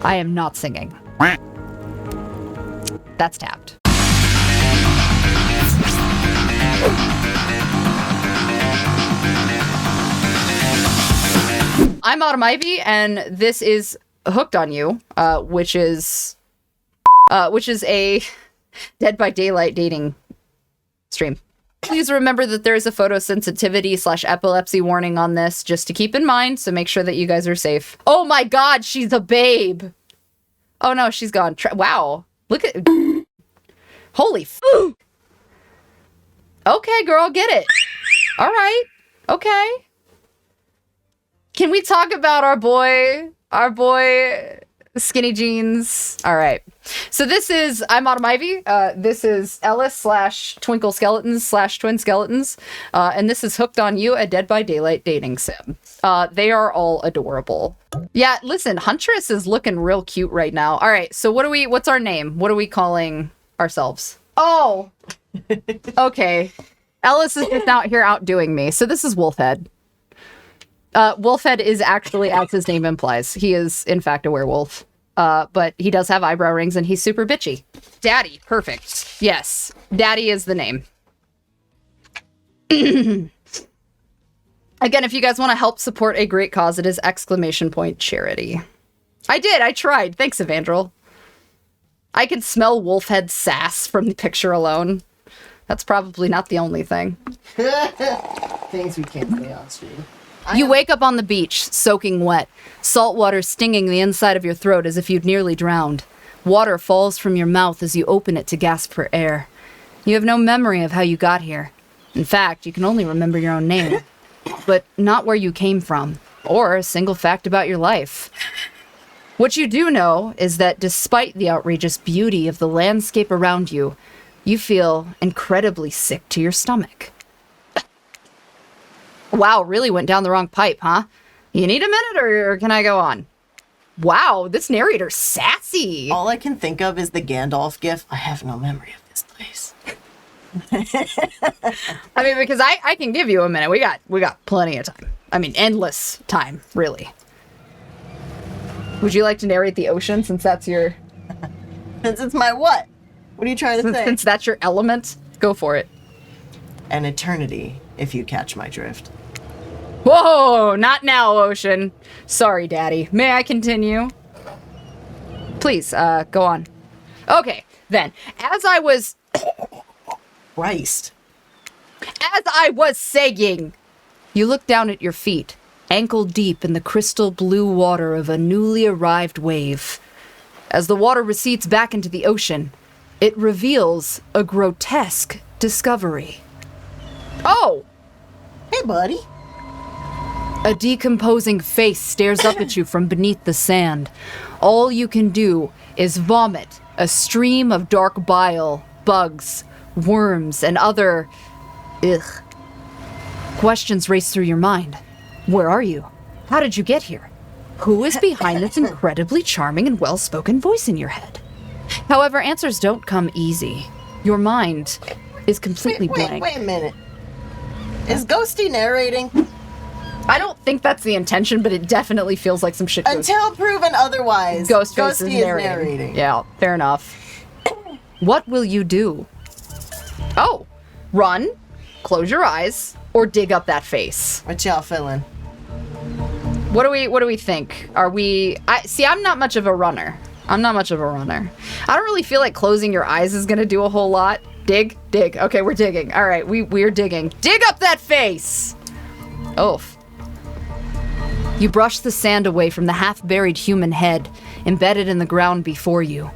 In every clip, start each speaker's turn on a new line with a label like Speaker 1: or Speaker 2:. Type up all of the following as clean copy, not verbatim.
Speaker 1: I am not singing. That's tapped. I'm Autumn Ivy, and this is Hooked on You, which is a Dead by Daylight dating stream. Please remember that there is a photosensitivity/epilepsy warning on this, just to keep in mind, so make sure that you guys are safe. Oh my god, she's a babe! Oh no, she's gone. Wow. Look at... Holy f... Okay, girl, get it. Alright. Okay. Can we talk about our boy Skinny Jeans? Alright. So this is, I'm Autumn Ivy. This is Ellis/Twinkle Skeletons/Twin Skeletons. And this is Hooked on You, a Dead by Daylight dating sim. They are all adorable. Yeah, listen, Huntress is looking real cute right now. All right, so what's our name? What are we calling ourselves? Oh, okay. Ellis is just out here outdoing me. So this is Wolfhead. Wolfhead is actually, as his name implies, he is in fact a werewolf. But he does have eyebrow rings and he's super bitchy. Daddy, perfect. Yes, Daddy is the name. Again, if you guys want to help support a great cause, it is !charity. I tried. Thanks, Evandrel. I can smell Wolfhead's sass from the picture alone. That's probably not the only thing.
Speaker 2: Things we can't say on stream.
Speaker 1: You wake up on the beach, soaking wet, salt water stinging the inside of your throat as if you'd nearly drowned. Water falls from your mouth as you open it to gasp for air. You have no memory of how you got here. In fact, you can only remember your own name, but not where you came from, or a single fact about your life. What you do know is that despite the outrageous beauty of the landscape around you, you feel incredibly sick to your stomach. Wow, really went down the wrong pipe, huh? You need a minute, or can I go on? Wow, this narrator's sassy.
Speaker 2: All I can think of is the Gandalf gif. I have no memory of this place.
Speaker 1: I mean, because I can give you a minute. We got plenty of time. I mean, endless time, really. Would you like to narrate the ocean, since that's your...
Speaker 2: Since it's my what? What are you trying to say?
Speaker 1: Since that's your element, go for it.
Speaker 2: An eternity, if you catch my drift.
Speaker 1: Whoa, not now, Ocean. Sorry, Daddy. May I continue? Please, go on. Okay, then, as I was saying, you look down at your feet, ankle deep in the crystal blue water of a newly arrived wave. As the water recedes back into the ocean, it reveals a grotesque discovery. Oh!
Speaker 2: Hey, buddy.
Speaker 1: A decomposing face stares up at you from beneath the sand. All you can do is vomit a stream of dark bile, bugs, worms, and other... ugh. Questions race through your mind. Where are you? How did you get here? Who is behind this incredibly charming and well-spoken voice in your head? However, answers don't come easy. Your mind is completely blank.
Speaker 2: Wait a minute. Is Ghosty narrating?
Speaker 1: I don't think that's the intention, but it definitely feels like some shit.
Speaker 2: Until proven otherwise,
Speaker 1: Ghostface is narrating. Yeah, fair enough. What will you do? Oh, run, close your eyes, or dig up that face.
Speaker 2: What y'all feeling?
Speaker 1: What do we think? Are we... I'm not much of a runner. I don't really feel like closing your eyes is gonna do a whole lot. Dig. Okay, we're digging. All right, we're digging. Dig up that face! Oof. You brush the sand away from the half-buried human head embedded in the ground before you.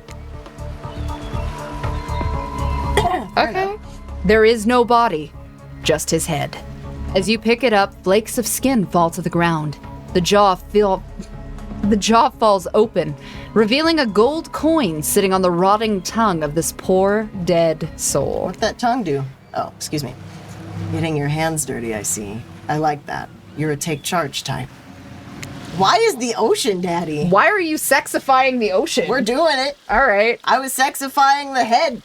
Speaker 1: Okay. There is no body, just his head. As you pick it up, flakes of skin fall to the ground. The jaw falls open, revealing a gold coin sitting on the rotting tongue of this poor, dead soul.
Speaker 2: What'd that tongue do? Oh, excuse me. Getting your hands dirty, I see. I like that. You're a take charge type. Why is the ocean, Daddy?
Speaker 1: Why are you sexifying the ocean?
Speaker 2: We're doing it.
Speaker 1: All right.
Speaker 2: I was sexifying the head.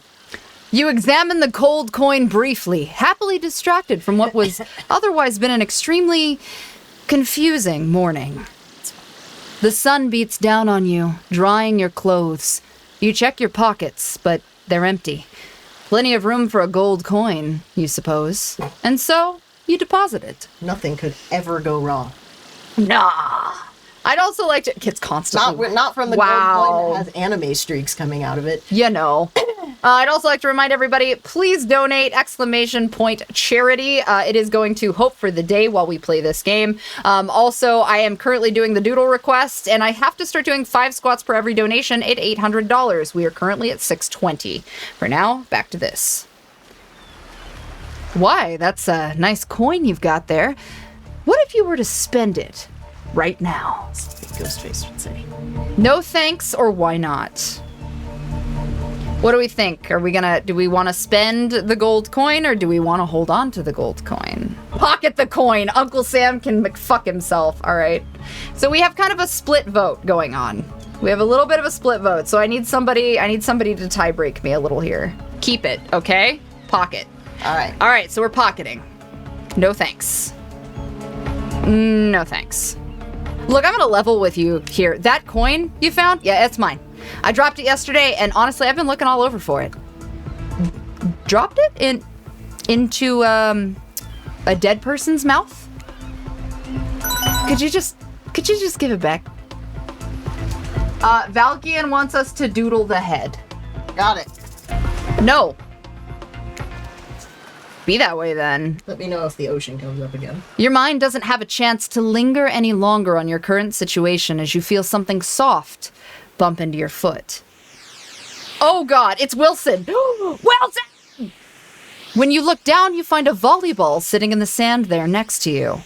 Speaker 1: You examine the cold coin briefly, happily distracted from what was otherwise been an extremely confusing morning. The sun beats down on you, drying your clothes. You check your pockets, but they're empty. Plenty of room for a gold coin, you suppose. And so, you deposit it.
Speaker 2: Nothing could ever go wrong.
Speaker 1: Nah. I'd also like to... Kids constantly...
Speaker 2: Not from the gold coin that has anime streaks coming out of it.
Speaker 1: You know. I'd also like to remind everybody, please donate ! Charity. It is going to Hope for the Day while we play this game. Also, I am currently doing the doodle request, and I have to start doing 5 squats per every donation at $800. We are currently at $620. For now, back to this. Why? That's a nice coin you've got there. What if you were to spend it right now?
Speaker 2: Ghostface would say.
Speaker 1: No thanks, or why not? What do we think? Do we want to spend the gold coin, or do we want to hold on to the gold coin? Pocket the coin! Uncle Sam can McFuck himself, alright? So we have kind of a split vote going on. We have a little bit of a split vote, so I need somebody to tie break me a little here. Keep it, okay? Pocket.
Speaker 2: Alright.
Speaker 1: Alright, so we're pocketing. No thanks. No thanks. Look, I'm gonna level with you here. That coin you found? Yeah, it's mine. I dropped it yesterday, and honestly, I've been looking all over for it. Dropped it into a dead person's mouth? Could you just give it back? Valkian wants us to doodle the head.
Speaker 2: Got it.
Speaker 1: No. Be that way then.
Speaker 2: Let me know if the ocean comes up again.
Speaker 1: Your mind doesn't have a chance to linger any longer on your current situation as you feel something soft bump into your foot. Oh God, it's Wilson! Wilson! When you look down, you find a volleyball sitting in the sand there next to you.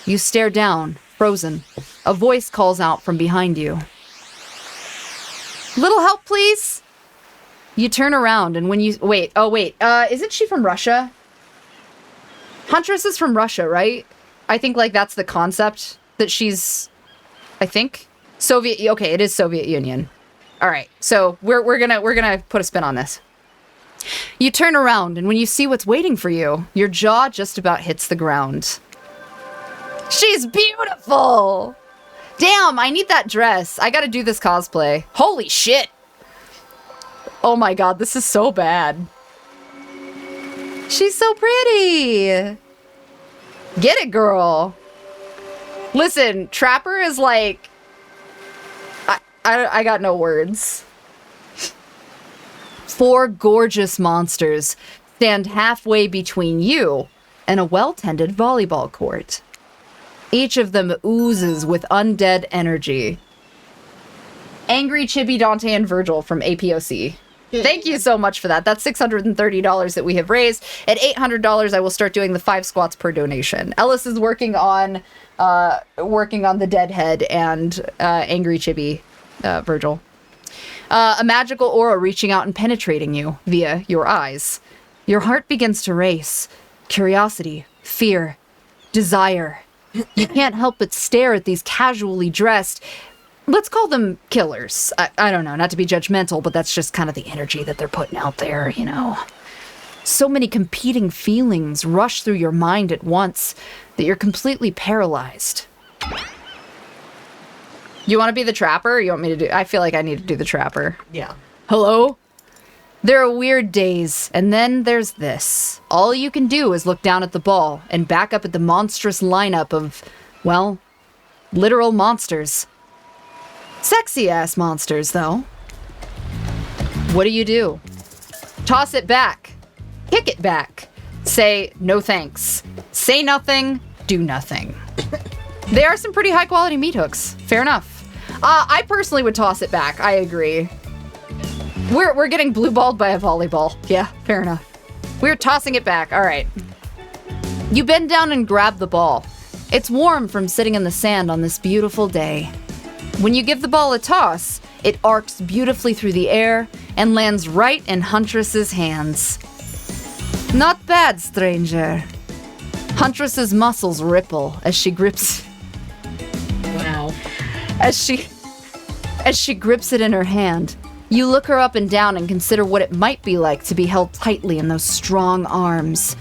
Speaker 1: You stare down, frozen. A voice calls out from behind you. Little help, please? You turn around and when you... isn't she from Russia? Huntress is from Russia, right? I think, like, that's the concept that she's... I think? Soviet... Okay, it is Soviet Union. Alright, so we're gonna put a spin on this. You turn around, and when you see what's waiting for you, your jaw just about hits the ground. She's beautiful! Damn, I need that dress. I gotta do this cosplay. Holy shit! Oh my god, this is so bad. She's so pretty! Get it, girl! Listen, Trapper is like... I got no words. 4 gorgeous monsters stand halfway between you and a well-tended volleyball court. Each of them oozes with undead energy. Angry, Chibi, Dante, and Virgil from APOC. Thank you so much for that. That's $630 that we have raised. At $800, I will start doing the 5 squats per donation. Ellis is working on the Deadhead and Angry Chibi, Virgil. A magical aura reaching out and penetrating you via your eyes. Your heart begins to race. Curiosity, fear, desire. You can't help but stare at these casually dressed... Let's call them killers. I don't know, not to be judgmental, but that's just kind of the energy that they're putting out there, you know. So many competing feelings rush through your mind at once that you're completely paralyzed. You want to be the Trapper? Or you want me to do... I feel like I need to do the Trapper.
Speaker 2: Yeah.
Speaker 1: Hello? There are weird days, and then there's this. All you can do is look down at the ball and back up at the monstrous lineup of, well, literal monsters. Sexy-ass monsters, though. What do? Toss it back. Kick it back. Say, no thanks. Say nothing, do nothing. They are some pretty high-quality meat hooks. Fair enough. I personally would toss it back. I agree. We're getting blue-balled by a volleyball. Yeah, fair enough. We're tossing it back. All right. You bend down and grab the ball. It's warm from sitting in the sand on this beautiful day. When you give the ball a toss, it arcs beautifully through the air and lands right in Huntress's hands. Not bad, stranger. Huntress's muscles ripple as she grips...
Speaker 2: Wow.
Speaker 1: As she grips it in her hand, you look her up and down and consider what it might be like to be held tightly in those strong arms.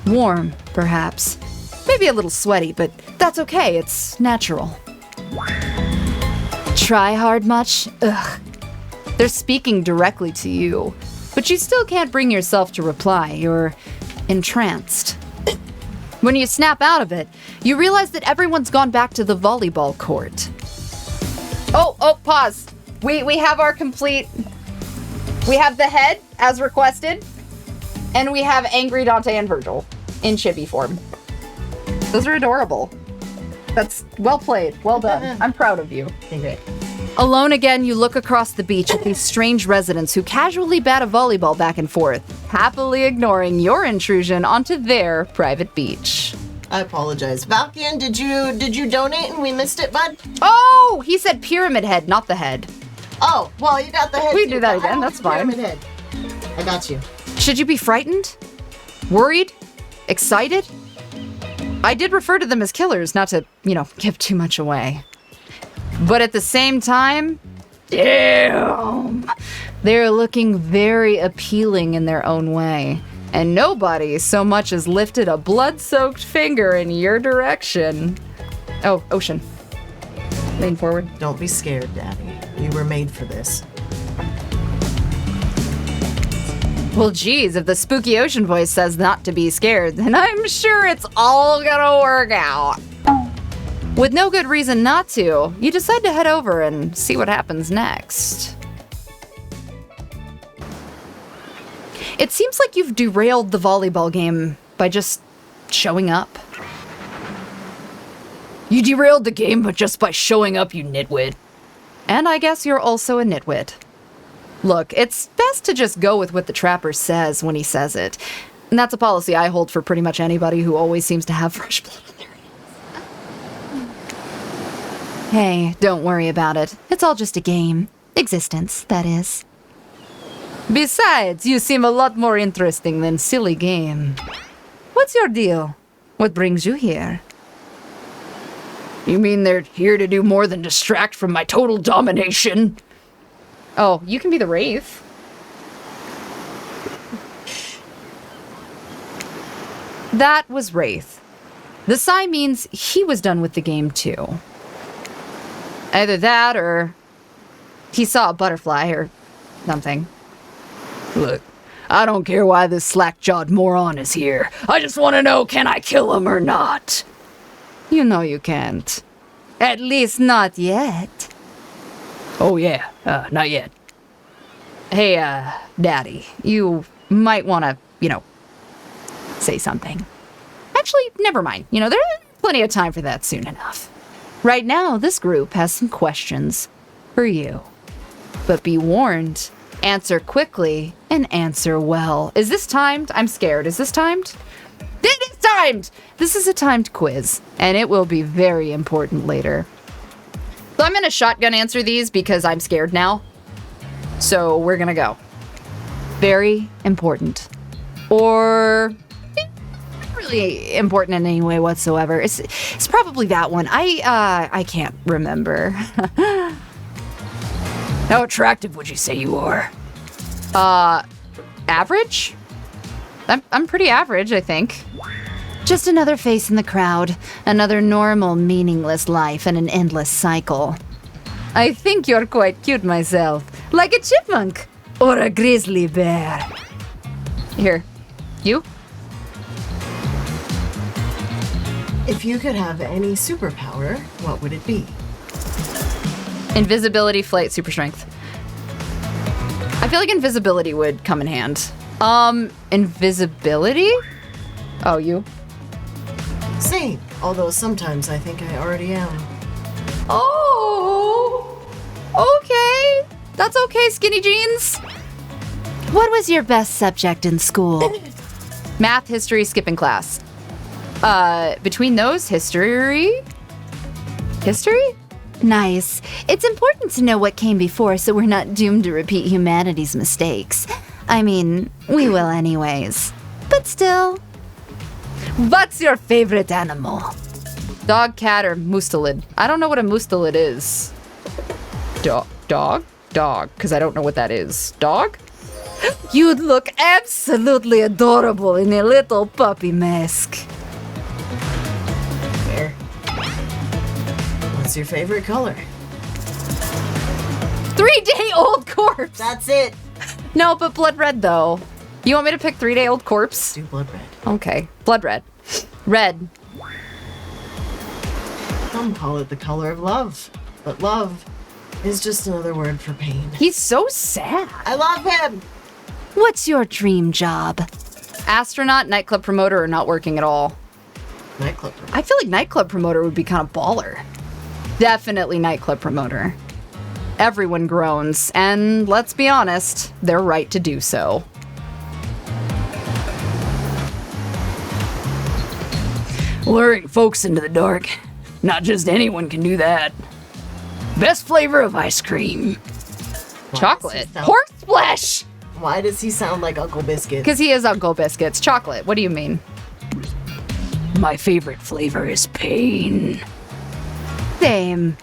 Speaker 1: Warm, perhaps. Maybe a little sweaty, but that's okay, it's natural. try hard much? Ugh. They're speaking directly to you, but you still can't bring yourself to reply. You're entranced. When you snap out of it, you realize that everyone's gone back to the volleyball court. Oh, pause. We have our complete... We have the head, as requested, and we have Angry Dante and Virgil in chibi form. Those are adorable. That's well played. Well done. I'm proud of you.
Speaker 2: Okay.
Speaker 1: Alone again, you look across the beach at these strange residents who casually bat a volleyball back and forth, happily ignoring your intrusion onto their private beach.
Speaker 2: I apologize. Valkian, did you donate and we missed it, bud?
Speaker 1: Oh, he said pyramid head, not the head.
Speaker 2: Oh, well, you got the head.
Speaker 1: We can do that again, that's fine.
Speaker 2: Pyramid head. I got you.
Speaker 1: Should you be frightened? Worried? Excited? I did refer to them as killers, not to, give too much away. But at the same time, damn, they're looking very appealing in their own way. And nobody so much as lifted a blood-soaked finger in your direction. Oh, Ocean. Lean forward.
Speaker 2: Don't be scared, Daddy. You were made for this.
Speaker 1: Well, geez, if the spooky ocean voice says not to be scared, then I'm sure it's all gonna work out. With no good reason not to, you decide to head over and see what happens next. It seems like you've derailed the volleyball game by just showing up. You derailed the game just by showing up, you nitwit. And I guess you're also a nitwit. Look, it's best to just go with what the trapper says when he says it. And that's a policy I hold for pretty much anybody who always seems to have fresh blood on their hands. Hey, don't worry about it. It's all just a game. Existence, that is. Besides, you seem a lot more interesting than silly game. What's your deal? What brings you here? You mean they're here to do more than distract from my total domination? Oh, you can be the Wraith. That was Wraith. The sign means he was done with the game too. Either that or he saw a butterfly or something. Look, I don't care why this slack-jawed moron is here. I just want to know, can I kill him or not? You know you can't. At least not yet. Oh yeah, not yet. Hey, Daddy, you might want to, say something. Actually, never mind. There's plenty of time for that soon enough. Right now, this group has some questions for you. But be warned, answer quickly and answer well. Is this timed? I'm scared. Is this timed? It is timed! This is a timed quiz, and it will be very important later. So I'm gonna shotgun answer these because I'm scared now. So we're gonna go. Very important. Or not really important in any way whatsoever. It's probably that one. I can't remember. How attractive would you say you are? Average? I'm pretty average, I think. Just another face in the crowd, another normal, meaningless life and an endless cycle. I think you're quite cute myself, like a chipmunk or a grizzly bear. Here, you?
Speaker 2: If you could have any superpower, what would it be?
Speaker 1: Invisibility, flight, super strength. I feel like invisibility would come in hand. Invisibility? Oh, you?
Speaker 2: Same, although sometimes I think I already am.
Speaker 1: Oh, okay. That's okay, skinny jeans. What was your best subject in school? Math, history, skipping class. Between those, history? History? Nice. It's important to know what came before so we're not doomed to repeat humanity's mistakes. I mean, we will anyways. But still. What's your favorite animal? Dog, cat, or mustelid? I don't know what a mustelid is. Dog? Dog, because I don't know what that is. Dog? You'd look absolutely adorable in a little puppy mask.
Speaker 2: Fair. What's your favorite color?
Speaker 1: 3-day-old corpse.
Speaker 2: That's it.
Speaker 1: No, but blood red though. You want me to pick 3-day-old corpse?
Speaker 2: Do blood red.
Speaker 1: Okay, blood red. Red.
Speaker 2: Some call it the color of love, but love is just another word for pain.
Speaker 1: He's so sad.
Speaker 2: I love him.
Speaker 1: What's your dream job? Astronaut, nightclub promoter, or not working at all?
Speaker 2: Nightclub promoter.
Speaker 1: I feel like nightclub promoter would be kind of baller. Definitely nightclub promoter. Everyone groans, and let's be honest, they're right to do so. Luring folks into the dark. Not just anyone can do that. Best flavor of ice cream. Chocolate. Horseflesh!
Speaker 2: Why does he sound like Uncle Biscuit?
Speaker 1: Because he is Uncle Biscuits. Chocolate. What do you mean? My favorite flavor is pain. Same.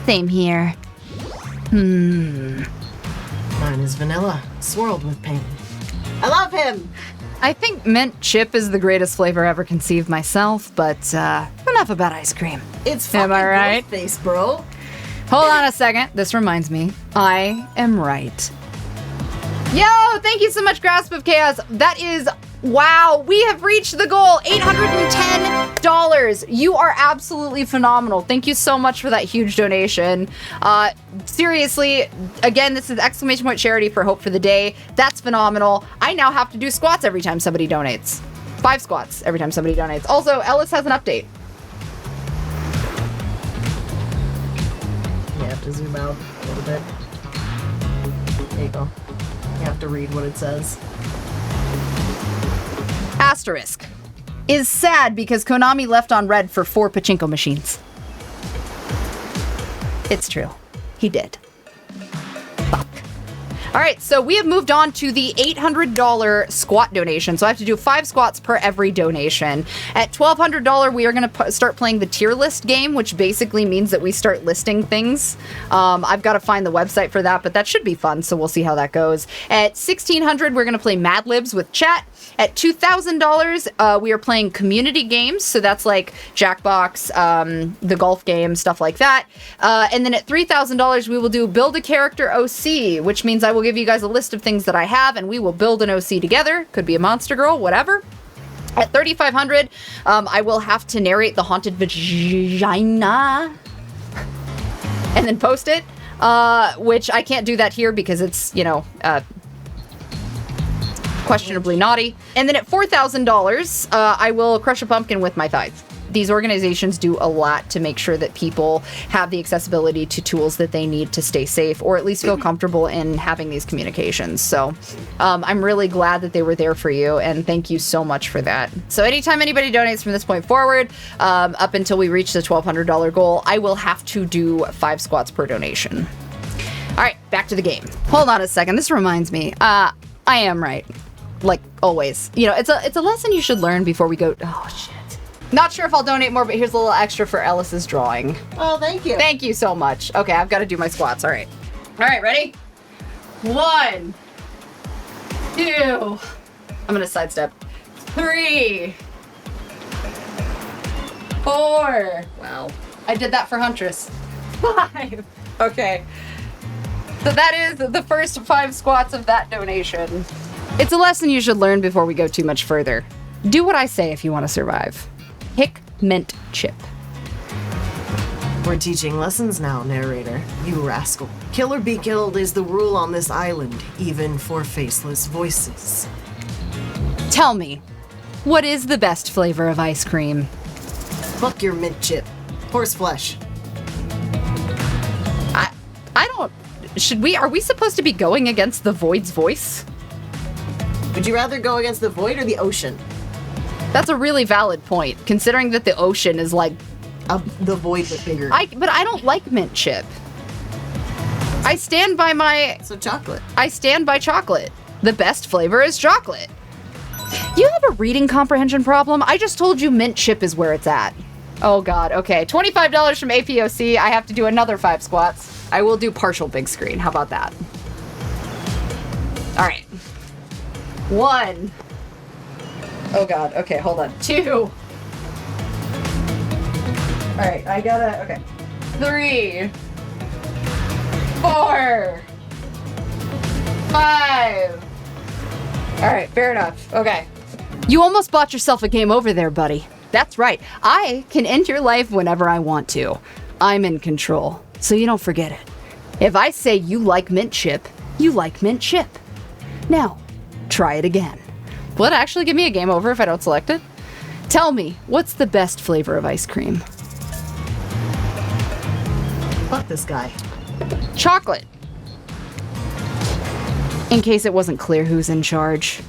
Speaker 1: Same here.
Speaker 2: Mine is vanilla, swirled with pain. I love him!
Speaker 1: I think mint chip is the greatest flavor ever conceived myself, but enough about ice cream.
Speaker 2: It's fucking
Speaker 1: Am I right?
Speaker 2: face, bro.
Speaker 1: Hold on a second. This reminds me. I am right. Yo, thank you so much, Grasp of Chaos. That is, wow, we have reached the goal, $810. You are absolutely phenomenal. Thank you so much for that huge donation. Seriously, again, this is exclamation point charity for Hope for the Day. That's phenomenal. I now have to do squats every time somebody donates. 5 squats every time somebody donates. Also, Ellis has an update.
Speaker 2: You have to zoom out a little bit. There you go. You have to read what it says.
Speaker 1: Asterisk is sad because Konami left on red for 4 pachinko machines. It's true. He did. Fuck. All right, so we have moved on to the $800 squat donation. So I have to do 5 squats per every donation. At $1,200, we are going to start playing the tier list game, which basically means that we start listing things. I've got to find the website for that, but that should be fun, so we'll see how that goes. At $1,600, we're going to play Mad Libs with chat. At $2,000, we are playing community games, so that's like Jackbox, the golf game, stuff like that. And then at $3,000, we will do Build a Character OC, which means I will give you guys a list of things that I have, and we will build an OC together. Could be a monster girl, whatever. At $3,500, I will have to narrate the haunted vagina and then post it, which I can't do that here because it's, you know, questionably naughty. And then at $4,000, I will crush a pumpkin with my thighs. These organizations do a lot to make sure that people have the accessibility to tools that they need to stay safe, or at least feel comfortable in having these communications. So I'm really glad that they were there for you, and thank you so much for that. So anytime anybody donates from this point forward, up until we reach the $1,200 goal, I will have to do 5 squats per donation. All right, back to the game. Hold on a second. This reminds me. I am right. Like always. You know, it's a lesson you should learn before we go. Oh, shit. Not sure if I'll donate more, but here's a little extra for Ellis's drawing.
Speaker 2: Oh, thank you.
Speaker 1: Thank you so much. Okay, I've got to do my squats. All right. All right, ready? 1, 2. I'm going to sidestep. 3, 4. Wow. I did that for Huntress. 5. Okay. So that is the first 5 squats of that donation. It's a lesson you should learn before we go too much further. Do what I say if you want to survive. Pick mint chip.
Speaker 2: We're teaching lessons now, narrator. You rascal. Kill or be killed is the rule on this island, even for faceless voices.
Speaker 1: Tell me, what is the best flavor of ice cream?
Speaker 2: Fuck your mint chip. Horseflesh.
Speaker 1: I don't... Are we supposed to be going against the Void's voice?
Speaker 2: Would you rather go against the void or the ocean?
Speaker 1: That's a really valid point, considering that the ocean is like...
Speaker 2: the void, but bigger.
Speaker 1: But I don't like mint chip. I stand by my...
Speaker 2: So chocolate.
Speaker 1: I stand by chocolate. The best flavor is chocolate. You have a reading comprehension problem? I just told you mint chip is where it's at. Oh god, okay. $25 from APOC. I have to do another 5 squats. I will do partial big screen. How about that? All right. 1. Oh god, okay, hold on. 2. Alright, I gotta, okay. 3. 4, 5. All right, fair enough. Okay. You almost bought yourself a game over there, buddy. That's right. I can end your life whenever I want to. I'm in control, so you don't forget it. If I say you like mint chip, you like mint chip. Now, try it again. Will it actually give me a game over if I don't select it? Tell me, what's the best flavor of ice cream?
Speaker 2: Fuck this guy.
Speaker 1: Chocolate. In case it wasn't clear who's in charge,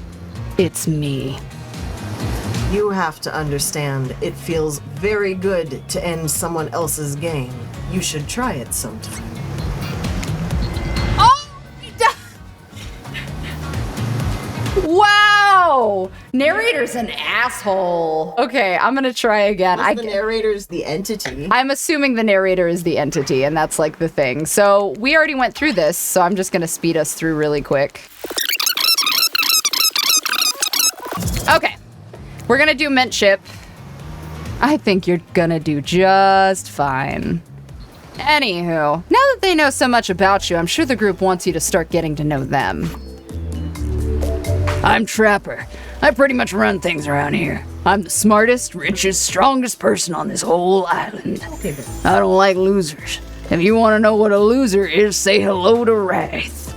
Speaker 1: it's me.
Speaker 2: You have to understand, it feels very good to end someone else's game. You should try it sometime.
Speaker 1: Oh! Wow! Narrator's an asshole. Okay, I'm gonna try again.
Speaker 2: The narrator's the entity.
Speaker 1: I'm assuming the narrator is the entity, and that's like the thing. So we already went through this, so I'm just gonna speed us through really quick. Okay, we're gonna do mint chip. I think you're gonna do just fine. Anywho, now that they know so much about you, I'm sure the group wants you to start getting to know them. I'm Trapper. I pretty much run things around here. I'm the smartest, richest, strongest person on this whole island. I don't like losers. If you want to know what a loser is, say hello to Wraith.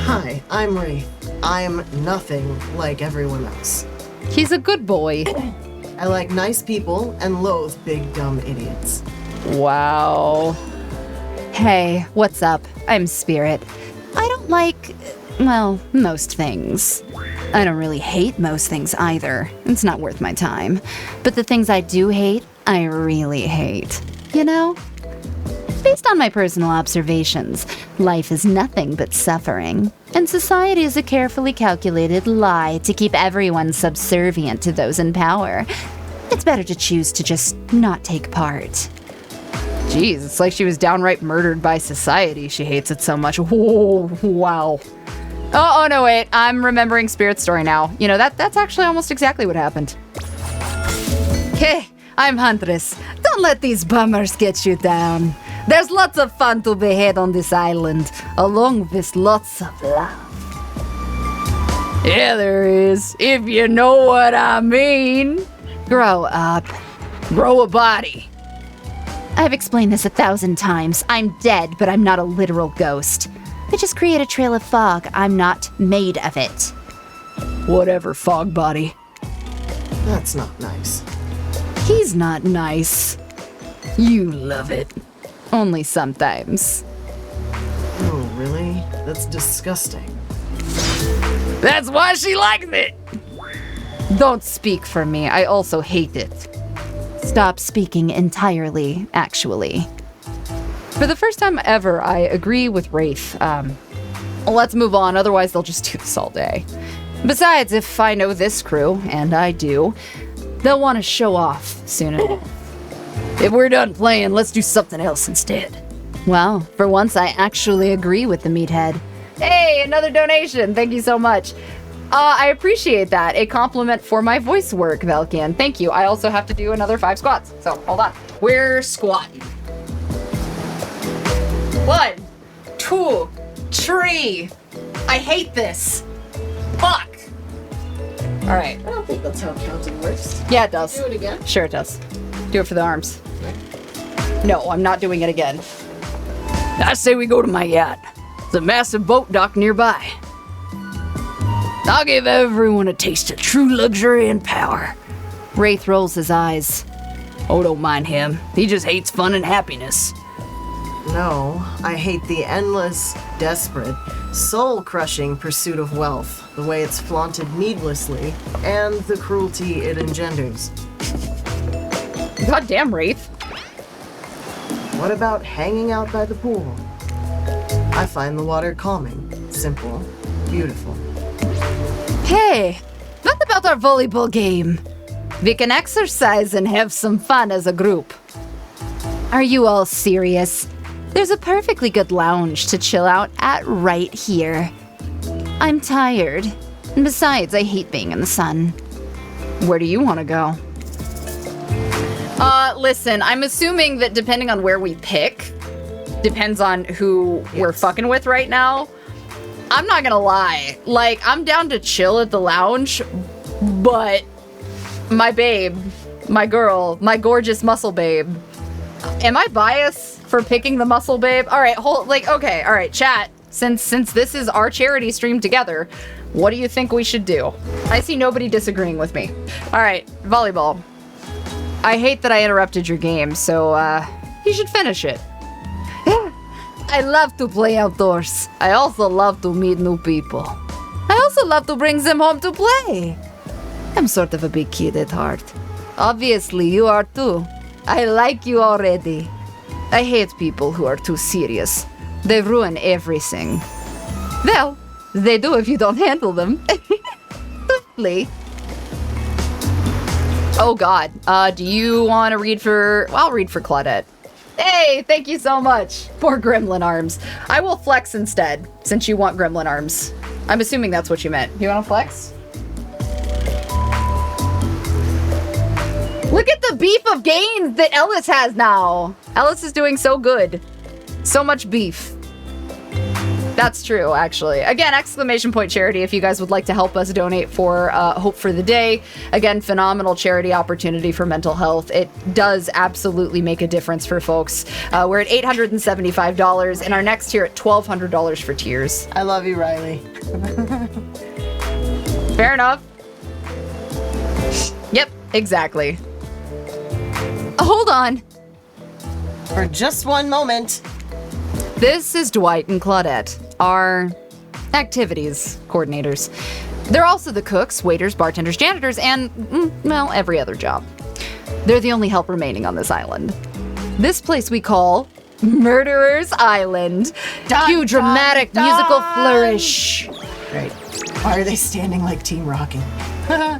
Speaker 2: Hi, I'm Wraith. I'm nothing like everyone else.
Speaker 1: He's a good boy.
Speaker 2: I like nice people and loathe big dumb idiots.
Speaker 1: Wow. Hey, what's up? I'm Spirit. I don't like, well, most things. I don't really hate most things either. It's not worth my time. But the things I do hate, I really hate. You know? Based on my personal observations, life is nothing but suffering. And society is a carefully calculated lie to keep everyone subservient to those in power. It's better to choose to just not take part. Jeez, it's like she was downright murdered by society. She hates it so much. Whoa, wow. Oh, no, wait. I'm remembering Spirit's story now. You know, that's actually almost exactly what happened. Okay, I'm Huntress. Don't let these bummers get you down. There's lots of fun to be had on this island, along with lots of love. Yeah, there is, if you know what I mean. Grow up. Grow a body. I've explained this 1,000 times. I'm dead, but I'm not a literal ghost. I just create a trail of fog. I'm not made of it. Whatever, fog body.
Speaker 2: That's not nice.
Speaker 1: He's not nice. You love it. Only sometimes.
Speaker 2: Oh, really? That's disgusting.
Speaker 1: That's why she likes it! Don't speak for me. I also hate it. Stop speaking entirely, actually. For the first time ever, I agree with Wraith. Let's move on, otherwise they'll just do this all day. Besides, if I know this crew, and I do, they'll want to show off soon enough. If we're done playing, let's do something else instead. Well, for once I actually agree with the meathead. Hey, another donation! Thank you so much. I appreciate that. A compliment for my voice work, Velkian. Thank you. I also have to do another 5 squats, so hold on. We're squatting. 1, 2, 3. I hate this. Fuck. All right.
Speaker 2: I don't think that's how counting works.
Speaker 1: Yeah, it does.
Speaker 2: Do it again?
Speaker 1: Sure it does. Do it for the arms. No, I'm not doing it again. I say we go to my yacht. There's a massive boat dock nearby. I'll give everyone a taste of true luxury and power. Wraith rolls his eyes. Oh, don't mind him. He just hates fun and happiness.
Speaker 2: No, I hate the endless, desperate, soul-crushing pursuit of wealth, the way it's flaunted needlessly, and the cruelty it engenders.
Speaker 1: Goddamn, Wraith.
Speaker 2: What about hanging out by the pool? I find the water calming, simple, beautiful.
Speaker 1: Hey, what about our volleyball game? We can exercise and have some fun as a group. Are you all serious? There's a perfectly good lounge to chill out at right here. I'm tired. And besides, I hate being in the sun. Where do you want to go? Listen, I'm assuming that depending on where we pick, depends on who we're fucking with right now. I'm not gonna lie. Like, I'm down to chill at the lounge, but my babe, my girl, my gorgeous muscle babe. Am I biased for picking the muscle babe? All right, okay, all right, chat. Since this is our charity stream together, what do you think we should do? I see nobody disagreeing with me. All right, volleyball. I hate that I interrupted your game, so you should finish it. I love to play outdoors. I also love to meet new people. I also love to bring them home to play. I'm sort of a big kid at heart. Obviously, you are too. I like you already. I hate people who are too serious. They ruin everything. Well, they do if you don't handle them. Lovely. Oh god. Do you want to read for... Well, I'll read for Claudette. Hey, thank you so much. Poor gremlin arms. I will flex instead, since you want gremlin arms. I'm assuming that's what you meant. You want to flex? Look at the beef of gains that Ellis has now. Ellis is doing so good. So much beef. That's true, actually. Again, exclamation point charity if you guys would like to help us donate for Hope for the Day. Again, phenomenal charity opportunity for mental health. It does absolutely make a difference for folks. We're at $875 and our next tier at $1,200 for tiers.
Speaker 2: I love you, Riley.
Speaker 1: Fair enough. Yep, exactly. Hold on.
Speaker 2: For just one moment.
Speaker 1: This is Dwight and Claudette, our activities coordinators. They're also the cooks, waiters, bartenders, janitors, and, well, every other job. They're the only help remaining on this island. This place we call Murderer's Island.
Speaker 2: Dun,
Speaker 1: Cue dramatic
Speaker 2: dun,
Speaker 1: musical
Speaker 2: dun.
Speaker 1: flourish.
Speaker 2: Right. Why are they standing like Team Rocket?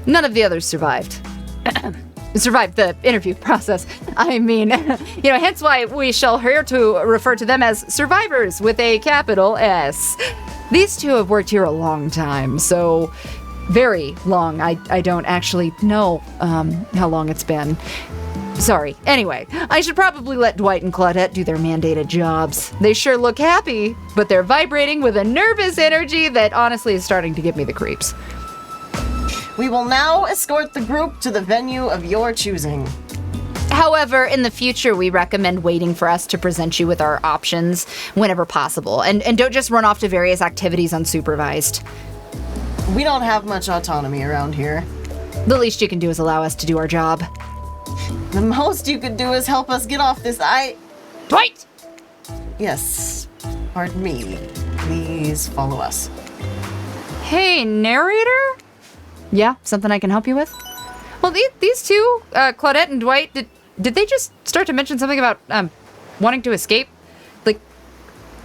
Speaker 1: None of the others survived. Survived the interview process. I mean, hence why we shall here to refer to them as survivors with a capital S. These two have worked here a long time, so very long. I don't actually know how long it's been. Sorry. Anyway, I should probably let Dwight and Claudette do their mandated jobs. They sure look happy, but they're vibrating with a nervous energy that honestly is starting to give me the creeps.
Speaker 2: We will now escort the group to the venue of your choosing.
Speaker 1: However, in the future, we recommend waiting for us to present you with our options whenever possible. And don't just run off to various activities unsupervised.
Speaker 2: We don't have much autonomy around here.
Speaker 1: The least you can do is allow us to do our job.
Speaker 2: The most you could do is help us get off this
Speaker 1: Dwight!
Speaker 2: Yes. Pardon me. Please follow us.
Speaker 1: Hey, narrator? Yeah, something I can help you with? Well, these two, Claudette and Dwight, did they just start to mention something about wanting to escape? Like,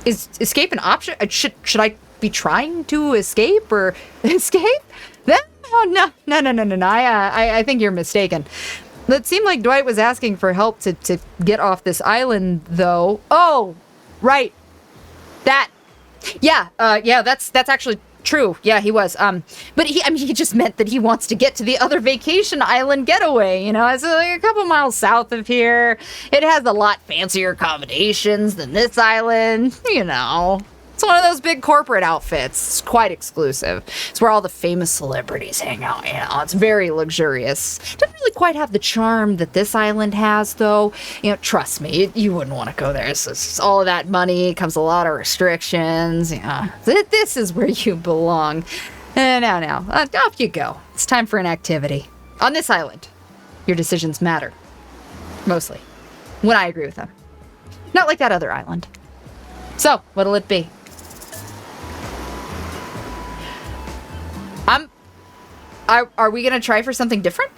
Speaker 1: is escape an option? Should I be trying to escape or escape? No. I think you're mistaken. It seemed like Dwight was asking for help to get off this island, though. Oh, right. That's actually true. Yeah, he was. But he just meant that he wants to get to the other vacation island getaway. It's like a couple miles south of here. It has a lot fancier accommodations than this island. It's one of those big corporate outfits. It's quite exclusive. It's where all the famous celebrities hang out. It's very luxurious. Doesn't really quite have the charm that this island has, though. Trust me, you wouldn't want to go there. It's all of that money comes a lot of restrictions. This is where you belong. Now, off you go. It's time for an activity. On this island, your decisions matter. Mostly. When I agree with them. Not like that other island. So, what'll it be? Are we gonna try for something different?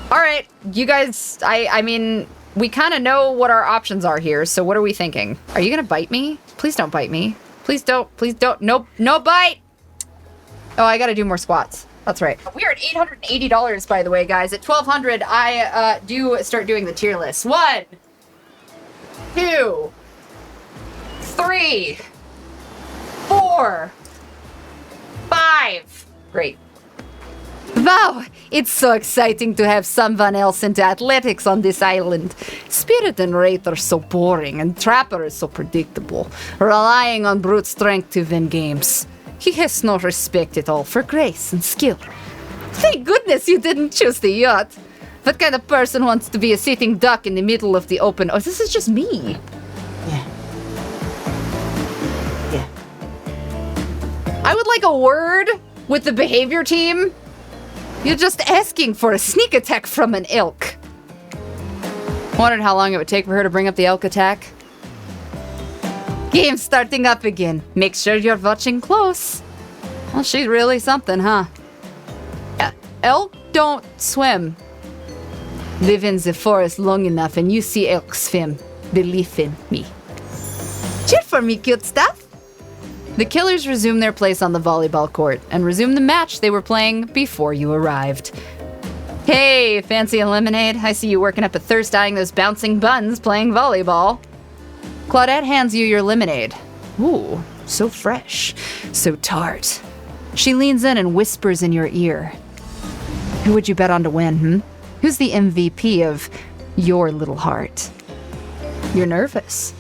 Speaker 1: All right, you guys, I mean, we kind of know what our options are here, so what are we thinking? Are you gonna bite me? Please don't bite me. Please don't, no bite! Oh, I gotta do more squats. That's right. We are at $880, by the way, guys. At $1,200, I do start doing the tier list. 1, 2, 3, 4, 5. Great. Wow, it's so exciting to have someone else into athletics on this island. Spirit and Wraith are so boring, and Trapper is so predictable, relying on brute strength to win games. He has no respect at all for grace and skill. Thank goodness you didn't choose the yacht. What kind of person wants to be a sitting duck in the middle of the open? Oh, this is just me.
Speaker 2: Yeah. Yeah.
Speaker 1: I would like a word with the behavior team. You're just asking for a sneak attack from an elk. Wondered how long it would take for her to bring up the elk attack. Game's starting up again. Make sure you're watching close. Well, she's really something, huh? Elk don't swim. Live in the forest long enough and you see elk swim. Believe in me. Cheer for me, cute stuff. The killers resume their place on the volleyball court and resume the match they were playing before you arrived. Hey, fancy a lemonade? I see you working up a thirst eyeing those bouncing buns playing volleyball. Claudette hands you your lemonade. Ooh, so fresh, so tart. She leans in and whispers in your ear. Who would you bet on to win, Who's the MVP of your little heart? You're nervous.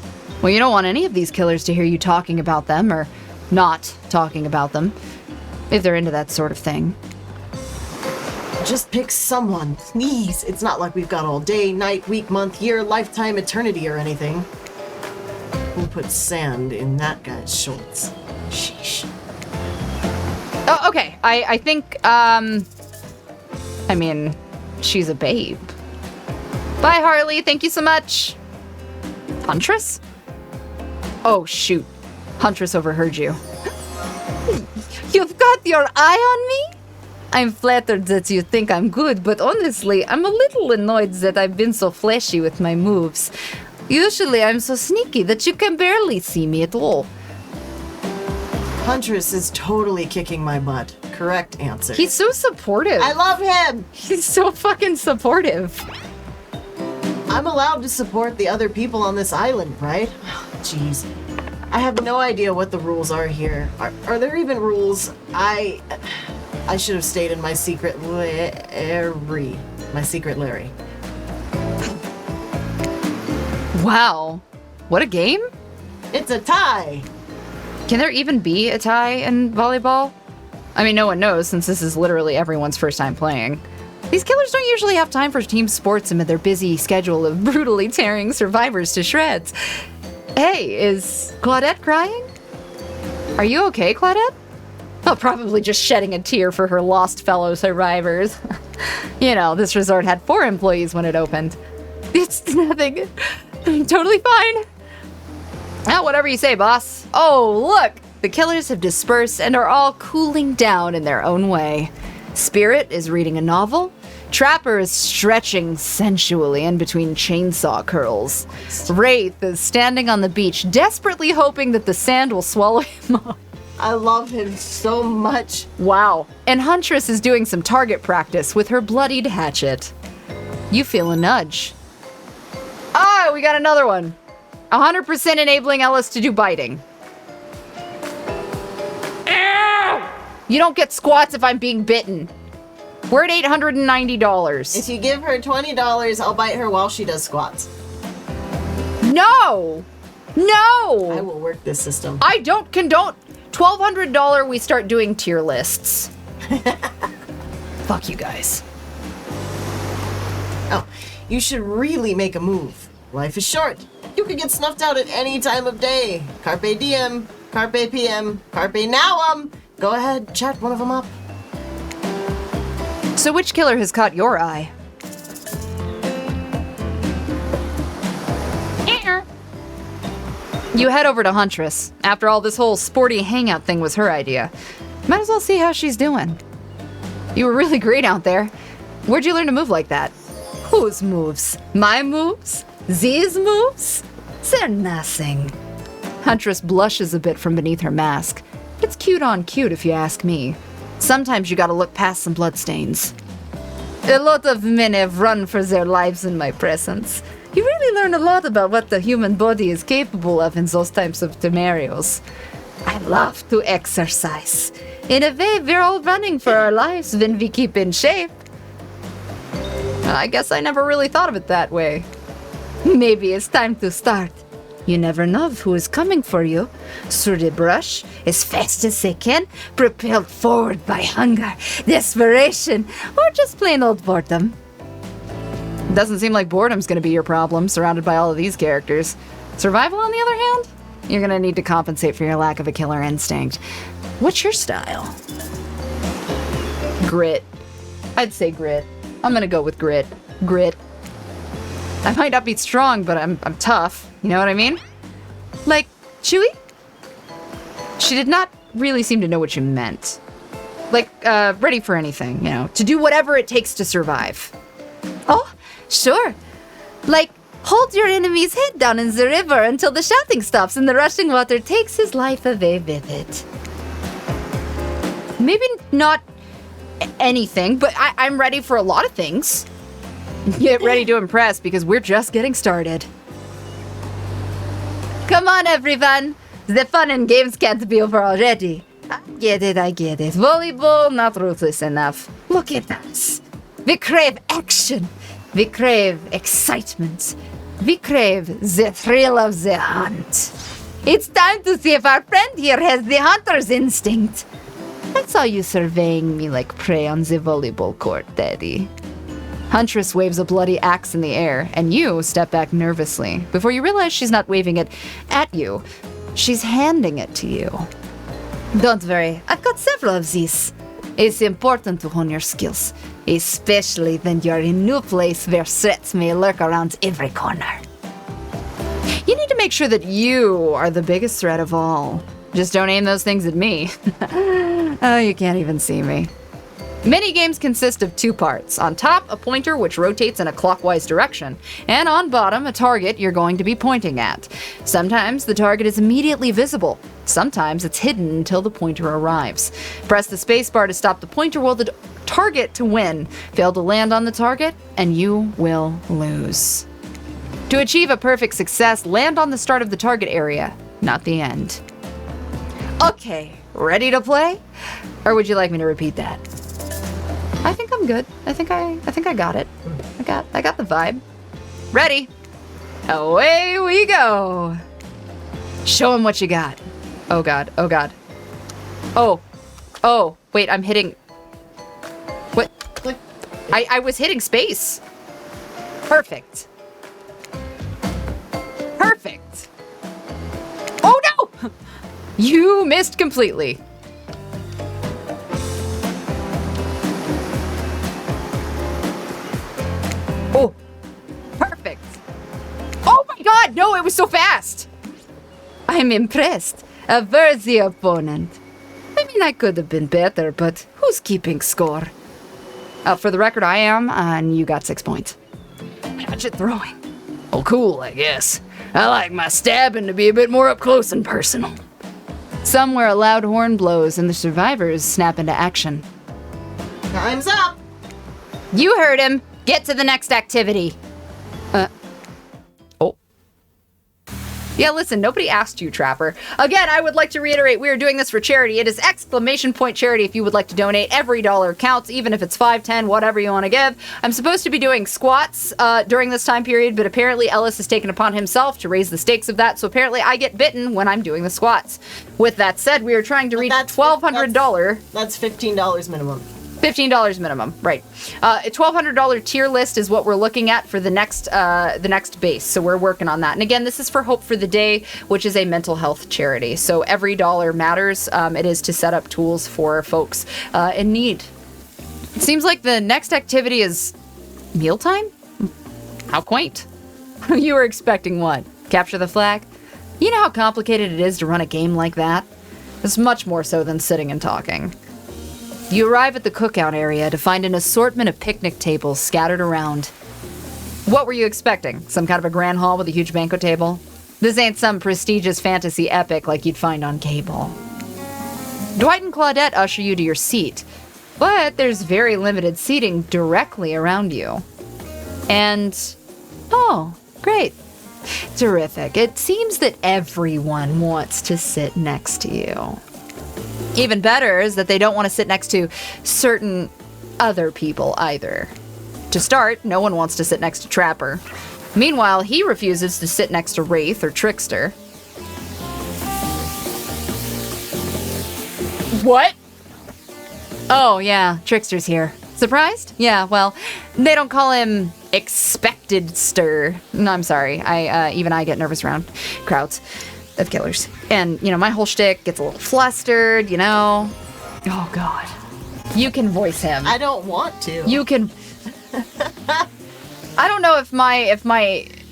Speaker 1: Well, you don't want any of these killers to hear you talking about them or not talking about them, if they're into that sort of thing.
Speaker 2: Just pick someone, please. It's not like we've got all day, night, week, month, year, lifetime, eternity, or anything. Who put sand in that guy's shorts? Sheesh.
Speaker 1: Oh, okay. I think, I mean, she's a babe. Bye, Harley. Thank you so much. Huntress? Oh, shoot. Huntress overheard you. You've got your eye on me? I'm flattered that you think I'm good, but honestly, I'm a little annoyed that I've been so flashy with my moves. Usually I'm so sneaky that you can barely see me at all.
Speaker 2: Huntress is totally kicking my butt. Correct answer.
Speaker 1: He's so supportive.
Speaker 2: I love him!
Speaker 1: He's so fucking supportive.
Speaker 2: I'm allowed to support the other people on this island, right? Jeez. I have no idea what the rules are here. Are there even rules? I should have stayed in my secret Larry. My secret Larry.
Speaker 1: Wow. What a game?
Speaker 2: It's a tie!
Speaker 1: Can there even be a tie in volleyball? I mean, no one knows since this is literally everyone's first time playing. These killers don't usually have time for team sports amid their busy schedule of brutally tearing survivors to shreds. Hey, is Claudette crying? Are you okay, Claudette? Oh, probably just shedding a tear for her lost fellow survivors. You know, this resort had 4 employees when it opened. It's nothing. I'm totally fine. Ah, whatever you say, boss. Oh, look! The killers have dispersed and are all cooling down in their own way. Spirit is reading a novel. Trapper is stretching sensually in between chainsaw curls. Wraith is standing on the beach, desperately hoping that the sand will swallow him up.
Speaker 2: I love him so much.
Speaker 1: Wow. And Huntress is doing some target practice with her bloodied hatchet. You feel a nudge. Ah, we got another one. 100% enabling Ellis to do biting. Ow! You don't get squats if I'm being bitten. We're at $890.
Speaker 2: If you give her $20, I'll bite her while she does squats.
Speaker 1: No! No!
Speaker 2: I will work this system.
Speaker 1: I don't condone. $1,200 we start doing tier lists. Fuck you guys.
Speaker 2: Oh, you should really make a move. Life is short. You could get snuffed out at any time of day. Carpe diem, carpe PM, carpe nowum. Go ahead, chat one of them up.
Speaker 1: So which killer has caught your eye? You head over to Huntress. After all, this whole sporty hangout thing was her idea. Might as well see how she's doing. You were really great out there. Where'd you learn to move like that? Whose moves? My moves? These moves? They're nothing. Huntress blushes a bit from beneath her mask. It's cute on cute if you ask me. Sometimes you gotta look past some bloodstains. A lot of men have run for their lives in my presence. You really learn a lot about what the human body is capable of in those types of scenarios. I love to exercise. In a way, we're all running for our lives when we keep in shape. I guess I never really thought of it that way. Maybe it's time to start. You never know who is coming for you. Through the brush, as fast as they can, propelled forward by hunger, desperation, or just plain old boredom. Doesn't seem like boredom's gonna be your problem, surrounded by all of these characters. Survival, on the other hand? You're gonna need to compensate for your lack of a killer instinct. What's your style? Grit. I'd say grit. I'm gonna go with grit. Grit. I might not be strong, but I'm tough. You know what I mean? Like, Chewie? She did not really seem to know what you meant. Like, ready for anything, you know, to do whatever it takes to survive. Oh, sure. Like, hold your enemy's head down in the river until the shouting stops and the rushing water takes his life away with it. Maybe not anything, but I'm ready for a lot of things. Get ready to impress because we're just getting started. Come on, everyone. The fun and games can't be over already. I get it. Volleyball, not ruthless enough. Look at us. We crave action. We crave excitement. We crave the thrill of the hunt. It's time to see if our friend here has the hunter's instinct. I saw you surveying me like prey on the volleyball court, Daddy. Huntress waves a bloody axe in the air, and you step back nervously before you realize she's not waving it at you. She's handing it to you. Don't worry, I've got several of these. It's important to hone your skills, especially when you're in a new place where threats may lurk around every corner. You need to make sure that you are the biggest threat of all. Just don't aim those things at me. Oh, you can't even see me. Minigames consist of two parts. On top, a pointer which rotates in a clockwise direction, and on bottom, a target you're going to be pointing at. Sometimes the target is immediately visible. Sometimes it's hidden until the pointer arrives. Press the spacebar to stop the pointer while the target to win. Fail to land on the target, and you will lose. To achieve a perfect success, land on the start of the target area, not the end. Okay, ready to play? Or would you like me to repeat that? I think I'm good. I think I got it. I got the vibe. Ready? Away we go. Show him what you got. Oh god. Oh god. Oh, wait, I'm hitting. What? I was hitting space. Perfect. Perfect. Oh no! You missed completely. Oh, perfect. Oh my god, no, it was so fast. I'm impressed. A worthy opponent. I mean, I could have been better, but who's keeping score? For the record, I am, and you got 6 points. How'd you throwing? Oh, cool, I guess. I like my stabbing to be a bit more up close and personal. Somewhere a loud horn blows and the survivors snap into action.
Speaker 2: Time's up.
Speaker 1: You heard him. Get to the next activity. Oh. Yeah, listen, nobody asked you, Trapper. Again, I would like to reiterate, we are doing this for charity. It is exclamation point charity if you would like to donate. Every dollar counts, even if it's 5, 10, whatever you want to give. I'm supposed to be doing squats during this time period, but apparently Ellis has taken upon himself to raise the stakes of that, so apparently I get bitten when I'm doing the squats. With that said, we are trying to reach $1,200.
Speaker 2: That's $15 minimum.
Speaker 1: $15 minimum, right. A $1,200 tier list is what we're looking at for the next base, so we're working on that. And again, this is for Hope for the Day, which is a mental health charity. So every dollar matters. It is to set up tools for folks in need. It seems like the next activity is mealtime? How quaint. You were expecting what? Capture the flag? You know how complicated it is to run a game like that? It's much more so than sitting and talking. You arrive at the cookout area to find an assortment of picnic tables scattered around. What were you expecting? Some kind of a grand hall with a huge banquet table? This ain't some prestigious fantasy epic like you'd find on cable. Dwight and Claudette usher you to your seat, but there's very limited seating directly around you. And, oh, great. Terrific. It seems that everyone wants to sit next to you. Even better is that they don't want to sit next to certain other people either. To start, no one wants to sit next to Trapper. Meanwhile, he refuses to sit next to Wraith or Trickster. What? Oh, yeah, Trickster's here. Surprised? Yeah, well, they don't call him Expected Stir. No, I'm sorry. Even I get nervous around crowds of killers. And, you know, my whole shtick gets a little flustered, you know? Oh, God. You can voice him.
Speaker 2: I don't want to.
Speaker 1: You can... I don't know if my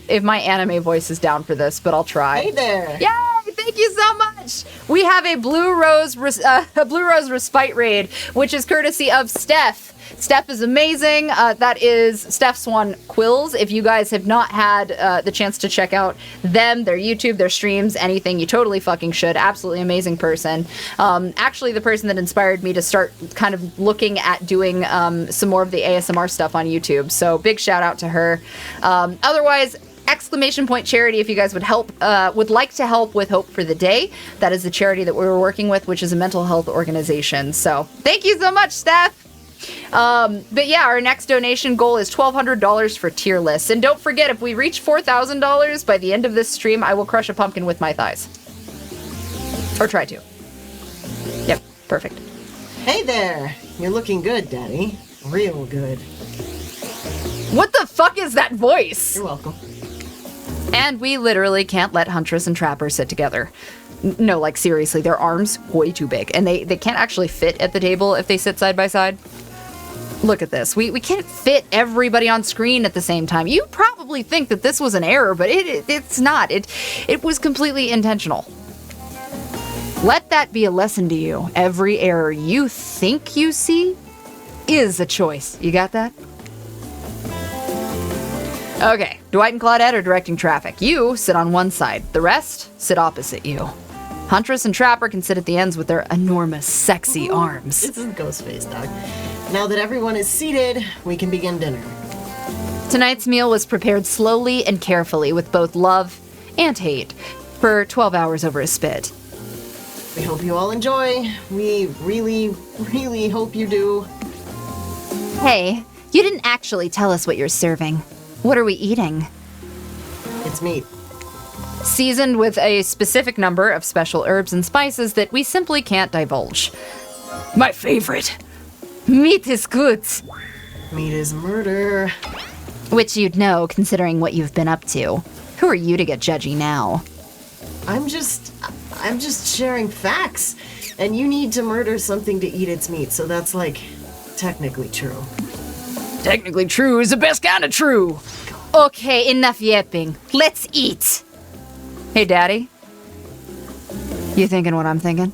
Speaker 1: anime voice is down for this, but I'll try.
Speaker 2: Hey there.
Speaker 1: Yay! Thank you so much. We have a Blue Rose Respite raid, which is courtesy of Steph. Steph is amazing. That is Steph's one Quills. If you guys have not had the chance to check out them, their YouTube, their streams, anything, you totally fucking should. Absolutely amazing person. Actually, the person that inspired me to start kind of looking at doing some more of the ASMR stuff on YouTube. So big shout out to her. Otherwise, exclamation point charity if you guys would like to help with Hope for the Day. That is the charity that we were working with, which is a mental health organization. So thank you so much, Steph. But yeah, our next donation goal is $1,200 for tier lists. And don't forget, if we reach $4,000 by the end of this stream, I will crush a pumpkin with my thighs. Or try to. Yep, perfect.
Speaker 2: Hey there. You're looking good, Daddy. Real good.
Speaker 1: What the fuck is that voice?
Speaker 2: You're welcome.
Speaker 1: And we literally can't let Huntress and Trapper sit together. No, like seriously, their arms way too big. And they can't actually fit at the table if they sit side by side. Look at this. We can't fit everybody on screen at the same time. You probably think that this was an error, but it's not. It was completely intentional. Let that be a lesson to you. Every error you think you see is a choice. You got that? Okay, Dwight and Claudette are directing traffic. You sit on one side. The rest sit opposite you. Huntress and Trapper can sit at the ends with their enormous, sexy arms.
Speaker 2: This is Ghostface, dog. Now that everyone is seated, we can begin dinner.
Speaker 1: Tonight's meal was prepared slowly and carefully with both love and hate for 12 hours over a spit.
Speaker 2: We hope you all enjoy. We really, really hope you do.
Speaker 1: Hey, you didn't actually tell us what you're serving. What are we eating?
Speaker 2: It's meat.
Speaker 1: Seasoned with a specific number of special herbs and spices that we simply can't divulge. My favorite. Meat is good.
Speaker 2: Meat is murder.
Speaker 1: Which you'd know, considering what you've been up to. Who are you to get judgy now?
Speaker 2: I'm just sharing facts. And you need to murder something to eat its meat, so that's, like, technically true.
Speaker 1: Technically true is the best kind of true. Okay, enough yapping. Let's eat. Hey, Daddy. You thinking what I'm thinking?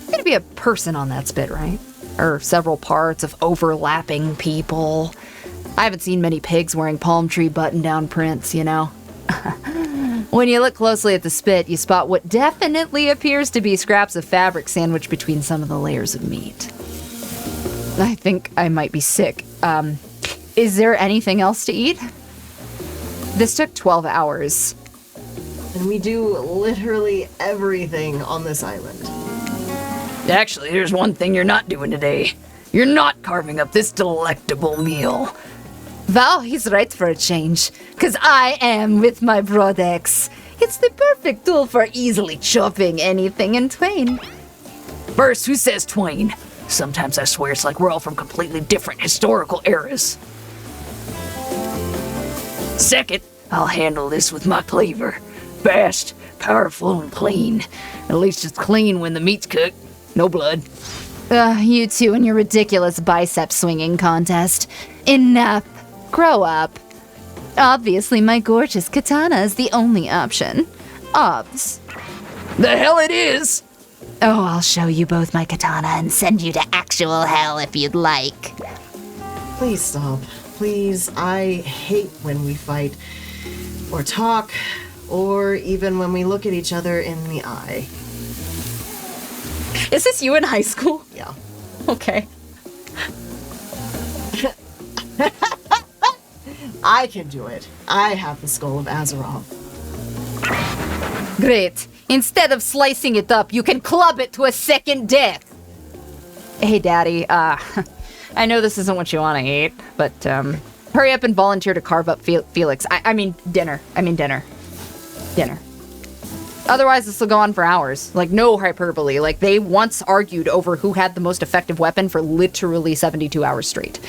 Speaker 1: There'd be a person on that spit, right? Or several parts of overlapping people. I haven't seen many pigs wearing palm tree button-down prints, you know? When you look closely at the spit, you spot what definitely appears to be scraps of fabric sandwiched between some of the layers of meat. I think I might be sick. Is there anything else to eat? This took 12 hours.
Speaker 2: And we do literally everything on this island.
Speaker 1: Actually, there's one thing you're not doing today. You're not carving up this delectable meal. Val, he's right for a change. 'Cause I am with my Brodex. It's the perfect tool for easily chopping anything in twain. First, who says twain? Sometimes I swear it's like we're all from completely different historical eras. Second, I'll handle this with my cleaver. Fast, powerful, and clean. At least it's clean when the meat's cooked. No blood. You two and your ridiculous bicep swinging contest. Enough. Grow up. Obviously, my gorgeous katana is the only option. Obs. The hell it is! Oh, I'll show you both my katana and send you to actual hell if you'd like.
Speaker 2: Please stop. Please, I hate when we fight, or talk, or even when we look at each other in the eye.
Speaker 1: Is this you in high school?
Speaker 2: Yeah.
Speaker 1: Okay.
Speaker 2: I can do it. I have the skull of Azeroth.
Speaker 1: Great. Instead of slicing it up, you can club it to a second death. Hey, Daddy, I know this isn't what you want to eat, but, hurry up and volunteer to carve up Felix. I mean dinner. Dinner. Otherwise, this will go on for hours. Like, no hyperbole. Like, they once argued over who had the most effective weapon for literally 72 hours straight.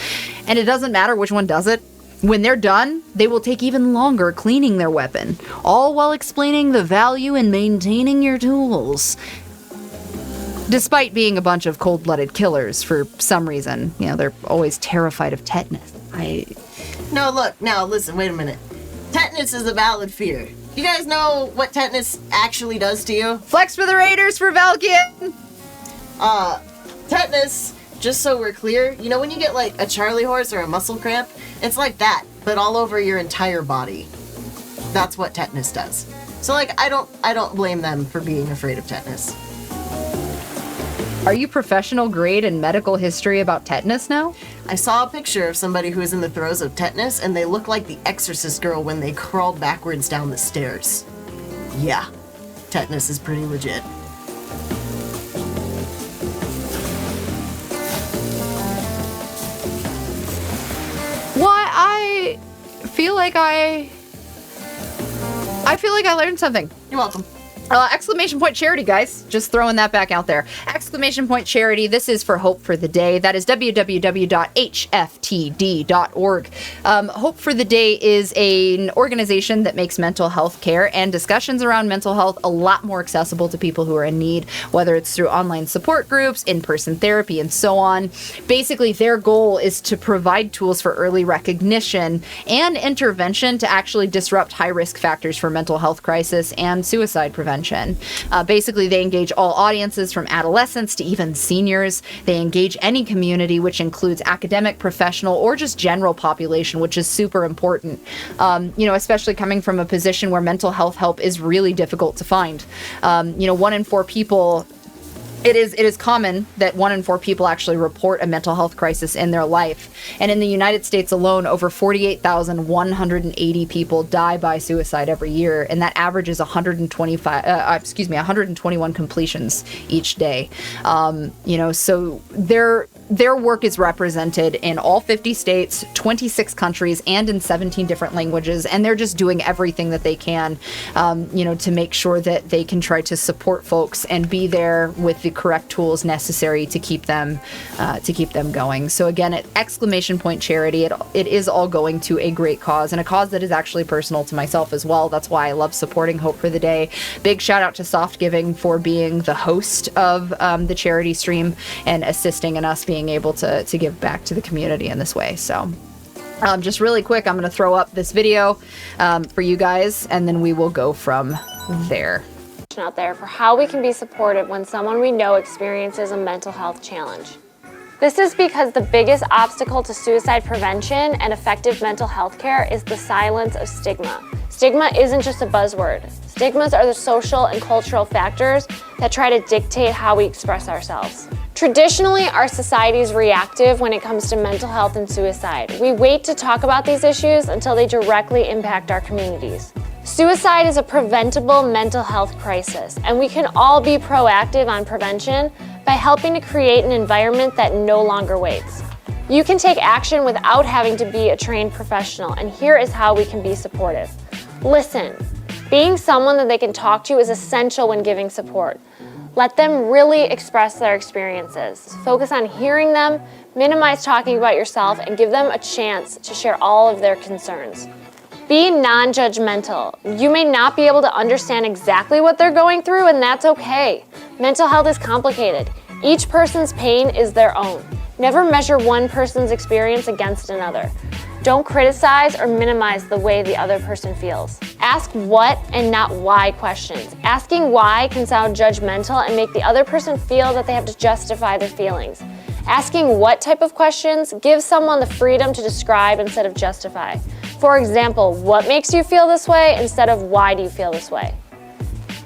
Speaker 1: And it doesn't matter which one does it. When they're done, they will take even longer cleaning their weapon, all while explaining the value in maintaining your tools. Despite being a bunch of cold-blooded killers for some reason, you know, they're always terrified of tetanus.
Speaker 2: No, look, now listen, wait a minute. Tetanus is a valid fear. You guys know what tetanus actually does to you?
Speaker 1: Flex for the Raiders for Valkian!
Speaker 2: Tetanus, just so we're clear, you know when you get like a Charlie horse or a muscle cramp? It's like that, but all over your entire body. That's what tetanus does. So like, I don't blame them for being afraid of tetanus.
Speaker 1: Are you professional grade in medical history about tetanus now?
Speaker 2: I saw a picture of somebody who was in the throes of tetanus, and they look like the Exorcist girl when they crawled backwards down the stairs. Yeah, tetanus is pretty legit.
Speaker 1: Why, I feel like I learned something.
Speaker 2: You're welcome.
Speaker 1: Exclamation point charity, guys. Just throwing that back out there. Exclamation point charity. This is for Hope for the Day. That is www.hftd.org. Hope for the Day is an organization that makes mental health care and discussions around mental health a lot more accessible to people who are in need, whether it's through online support groups, in-person therapy, and so on. Basically, their goal is to provide tools for early recognition and intervention to actually disrupt high-risk factors for mental health crisis and suicide prevention. Basically, they engage all audiences from adolescents to even seniors. They engage any community, which includes academic, professional, or just general population, which is super important. Especially coming from a position where mental health help is really difficult to find. 1 in 4 people. It is common that 1 in 4 people actually report a mental health crisis in their life. And in the United States alone, over 48,180 people die by suicide every year. And that averages 121 completions each day. So their work is represented in all 50 states, 26 countries, and in 17 different languages. And they're just doing everything that they can, to make sure that they can try to support folks and be there with the correct tools necessary to keep them going. So again, at exclamation point charity, it is all going to a great cause, and a cause that is actually personal to myself as well. That's why I love supporting Hope for the Day. Big shout out to Soft Giving for being the host of the charity stream and assisting in us being able to give back to the community in this way. So just really quick, I'm going to throw up this video for you guys, and then we will go from there.
Speaker 3: Out there for how we can be supportive when someone we know experiences a mental health challenge. This is because the biggest obstacle to suicide prevention and effective mental health care is the silence of stigma. Stigma isn't just a buzzword. Stigmas are the social and cultural factors that try to dictate how we express ourselves. Traditionally, our society is reactive when it comes to mental health and suicide. We wait to talk about these issues until they directly impact our communities. Suicide is a preventable mental health crisis, and we can all be proactive on prevention by helping to create an environment that no longer waits. You can take action without having to be a trained professional, and here is how we can be supportive. Listen. Being someone that they can talk to is essential when giving support. Let them really express their experiences. Focus on hearing them, minimize talking about yourself, and give them a chance to share all of their concerns. Be non-judgmental. You may not be able to understand exactly what they're going through, and that's okay. Mental health is complicated. Each person's pain is their own. Never measure one person's experience against another. Don't criticize or minimize the way the other person feels. Ask what and not why questions. Asking why can sound judgmental and make the other person feel that they have to justify their feelings. Asking what type of questions gives someone the freedom to describe instead of justify. For example, what makes you feel this way instead of why do you feel this way?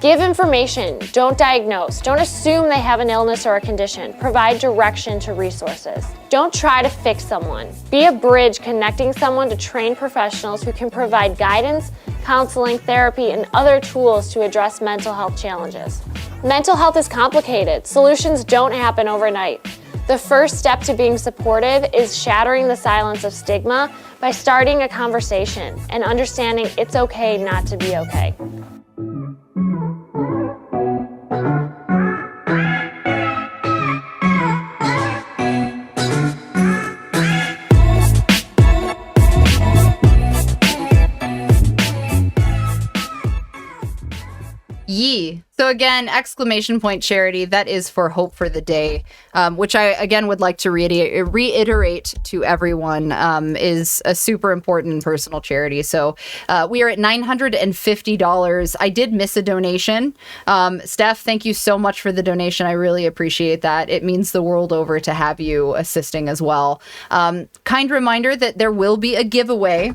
Speaker 3: Give information, don't diagnose. Don't assume they have an illness or a condition. Provide direction to resources. Don't try to fix someone. Be a bridge connecting someone to trained professionals who can provide guidance, counseling, therapy, and other tools to address mental health challenges. Mental health is complicated. Solutions don't happen overnight. The first step to being supportive is shattering the silence of stigma by starting a conversation and understanding it's okay not to be okay.
Speaker 1: Yee. So again, exclamation point charity, that is for Hope for the Day, which I, again, would like to reiterate to everyone, is a super important personal charity. So we are at $950. I did miss a donation. Steph, thank you so much for the donation. I really appreciate that. It means the world over to have you assisting as well. Kind reminder that there will be a giveaway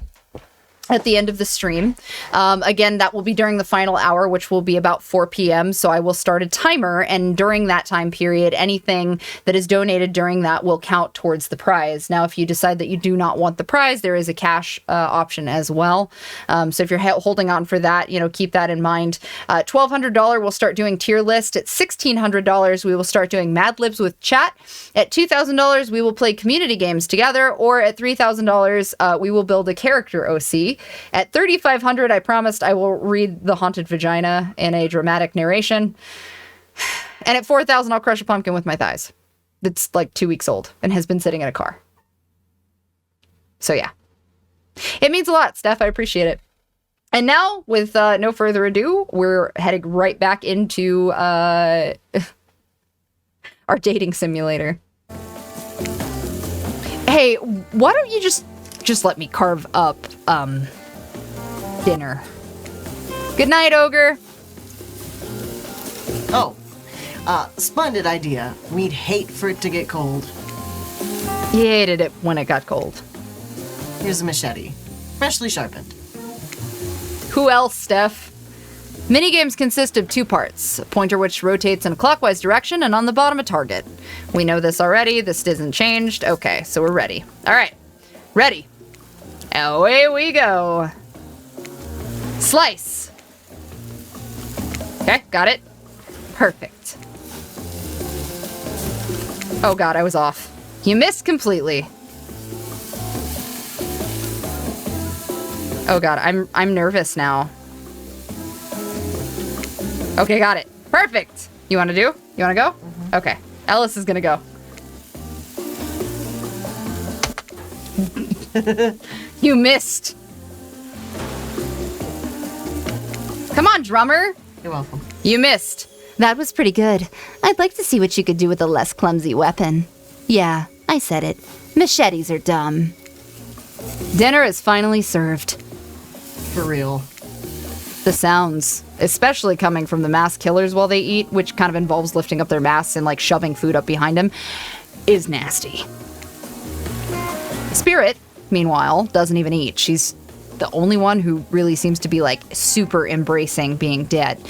Speaker 1: at the end of the stream. Again, that will be during the final hour, which will be about 4 p.m. So I will start a timer, and during that time period, anything that is donated during that will count towards the prize. Now, if you decide that you do not want the prize, there is a cash option as well. So if you're holding on for that, keep that in mind. $1,200, we'll start doing tier list. At $1,600, we will start doing Mad Libs with chat. At $2,000, we will play community games together. Or at $3,000, we will build a character OC. At $3,500, I promised I will read The Haunted Vagina in a dramatic narration. And at $4,000, I'll crush a pumpkin with my thighs. That's like 2 weeks old and has been sitting in a car. So yeah. It means a lot, Steph. I appreciate it. And now, with no further ado, we're heading right back into our dating simulator. Hey, why don't you just let me carve up dinner. Good night, Ogre.
Speaker 2: Oh, splendid idea. We'd hate for it to get cold.
Speaker 1: He hated it when it got cold.
Speaker 2: Here's a machete, freshly sharpened.
Speaker 1: Who else, Steph? Minigames consist of 2 parts, a pointer which rotates in a clockwise direction and on the bottom a target. We know this already. This isn't changed. Okay, so we're ready. All right, ready. Away we go. Slice. Okay, got it. Perfect. Oh god, I was off. You missed completely. Oh god, I'm nervous now. Okay, got it. Perfect. You want to do? You want to go? Mm-hmm. Okay. Ellis is going to go. You missed. Come on, drummer.
Speaker 2: You're welcome.
Speaker 1: You missed.
Speaker 4: That was pretty good. I'd like to see what you could do with a less clumsy weapon. Yeah, I said it. Machetes are dumb.
Speaker 1: Dinner is finally served.
Speaker 2: For real.
Speaker 1: The sounds, especially coming from the mass killers while they eat, which kind of involves lifting up their masks and like shoving food up behind them, is nasty. Spirit, meanwhile, doesn't even eat. She's the only one who really seems to be like super embracing being dead.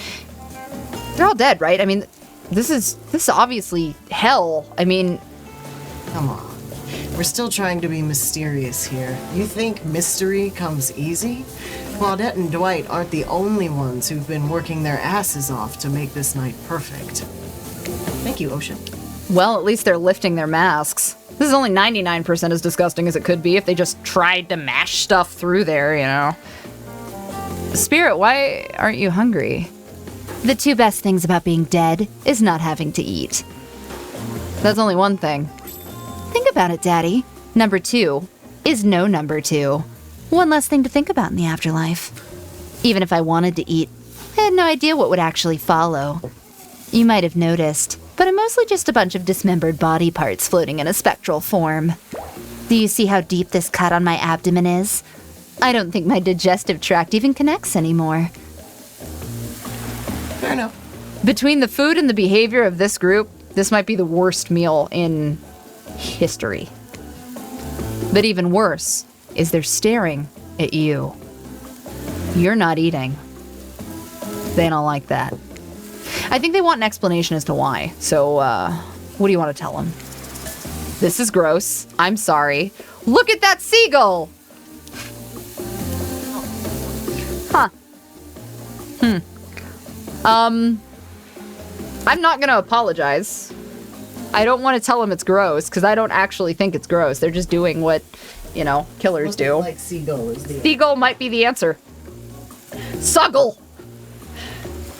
Speaker 1: They're all dead, right? I mean, this is obviously hell. I mean,
Speaker 2: Come on. We're still trying to be mysterious here. You think mystery comes easy? Claudette and Dwight aren't the only ones who've been working their asses off to make this night perfect. Thank you, Ocean.
Speaker 1: well, at least they're lifting their masks. This is only 99% as disgusting as it could be if they just tried to mash stuff through there, you know. Spirit, why aren't you hungry?
Speaker 4: The 2 best things about being dead is not having to eat.
Speaker 1: That's only one thing.
Speaker 4: Think about it, Daddy. Number 2 is no number 2. One less thing to think about in the afterlife. Even if I wanted to eat, I had no idea what would actually follow. You might have noticed, but I'm mostly just a bunch of dismembered body parts floating in a spectral form. Do you see how deep this cut on my abdomen is? I don't think my digestive tract even connects anymore.
Speaker 2: Fair enough.
Speaker 1: Between the food and the behavior of this group, this might be the worst meal in history. But even worse is they're staring at you. You're not eating. They don't like that. I think they want an explanation as to why. So, what do you want to tell them? This is gross. I'm sorry. Look at that seagull! Huh. I'm not gonna apologize. I don't want to tell him it's gross, because I don't actually think it's gross. They're just doing what, you know, killers
Speaker 2: Looking
Speaker 1: do.
Speaker 2: like seagull is the
Speaker 1: Seagull might be the answer. Suggle!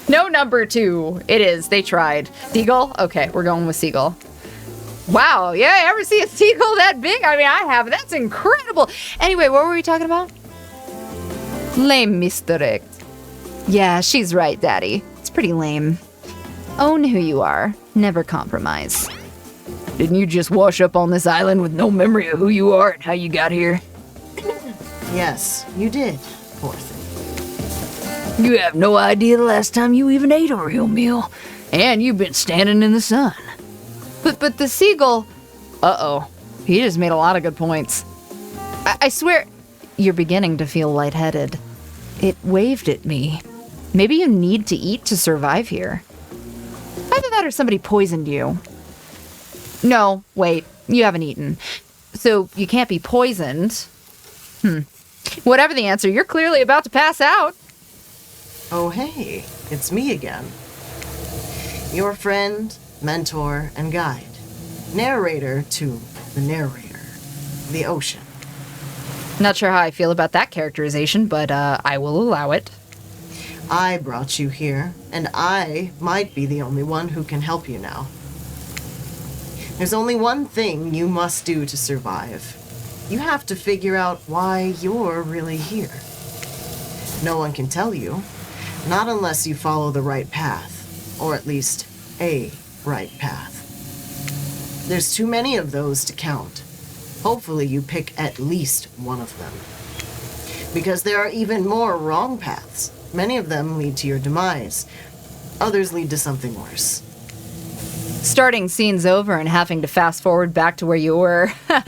Speaker 1: No number 2. It is. They tried. Seagull? Okay, we're going with seagull. Wow, yeah, ever see a seagull that big? I mean, I have. That's incredible. Anyway, what were we talking about? Lame misdirect. Yeah, she's right, Daddy. It's pretty lame. Own who you are. Never compromise. Didn't you just wash up on this island with no memory of who you are and how you got here?
Speaker 2: Yes, you did. Poor thing.
Speaker 1: You have no idea the last time you even ate a real meal. And you've been standing in the sun. But the seagull... Uh-oh. He just made a lot of good points. I swear... You're beginning to feel lightheaded. It waved at me. Maybe you need to eat to survive here. Either that or somebody poisoned you. No, wait. You haven't eaten. So you can't be poisoned. Whatever the answer, you're clearly about to pass out.
Speaker 2: Oh, hey, it's me again. Your friend, mentor, and guide. Narrator to the narrator. The ocean.
Speaker 1: Not sure how I feel about that characterization, but I will allow it.
Speaker 2: I brought you here, and I might be the only one who can help you now. There's only one thing you must do to survive. You have to figure out why you're really here. No one can tell you, not unless you follow the right path, or at least a right path. There's too many of those to count. Hopefully you pick at least one of them. Because there are even more wrong paths. Many of them lead to your demise. Others lead to something worse. Starting scenes over and having to fast forward back to where you were. Am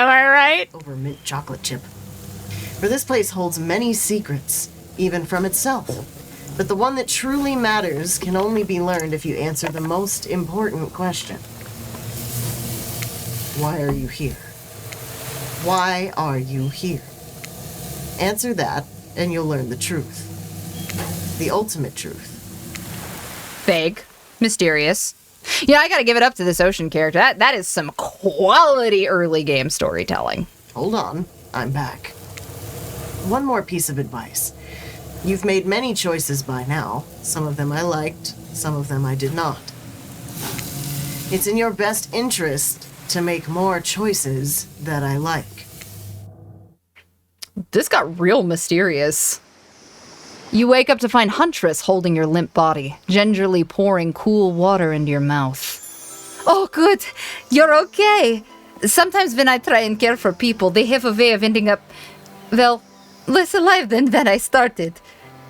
Speaker 2: I right? Over mint chocolate chip. For this place holds many secrets, even from itself. But the one that truly matters can only be learned if you answer the most important question. Why are you here? Why are you here? Answer that, and you'll learn the truth. The ultimate truth. Vague. Mysterious. Yeah, I gotta give it up to this ocean character. That is some quality early game storytelling. Hold on, I'm back. One more piece of advice. You've made many choices by now. Some of them I liked, some of them I did not. It's in your best interest to make more choices that I like. This got real mysterious. You wake up to find Huntress holding your limp body, gingerly pouring cool water into your mouth. Oh, good. You're okay. Sometimes when I try and care for people, they have a way of ending up, well, less alive than when I started.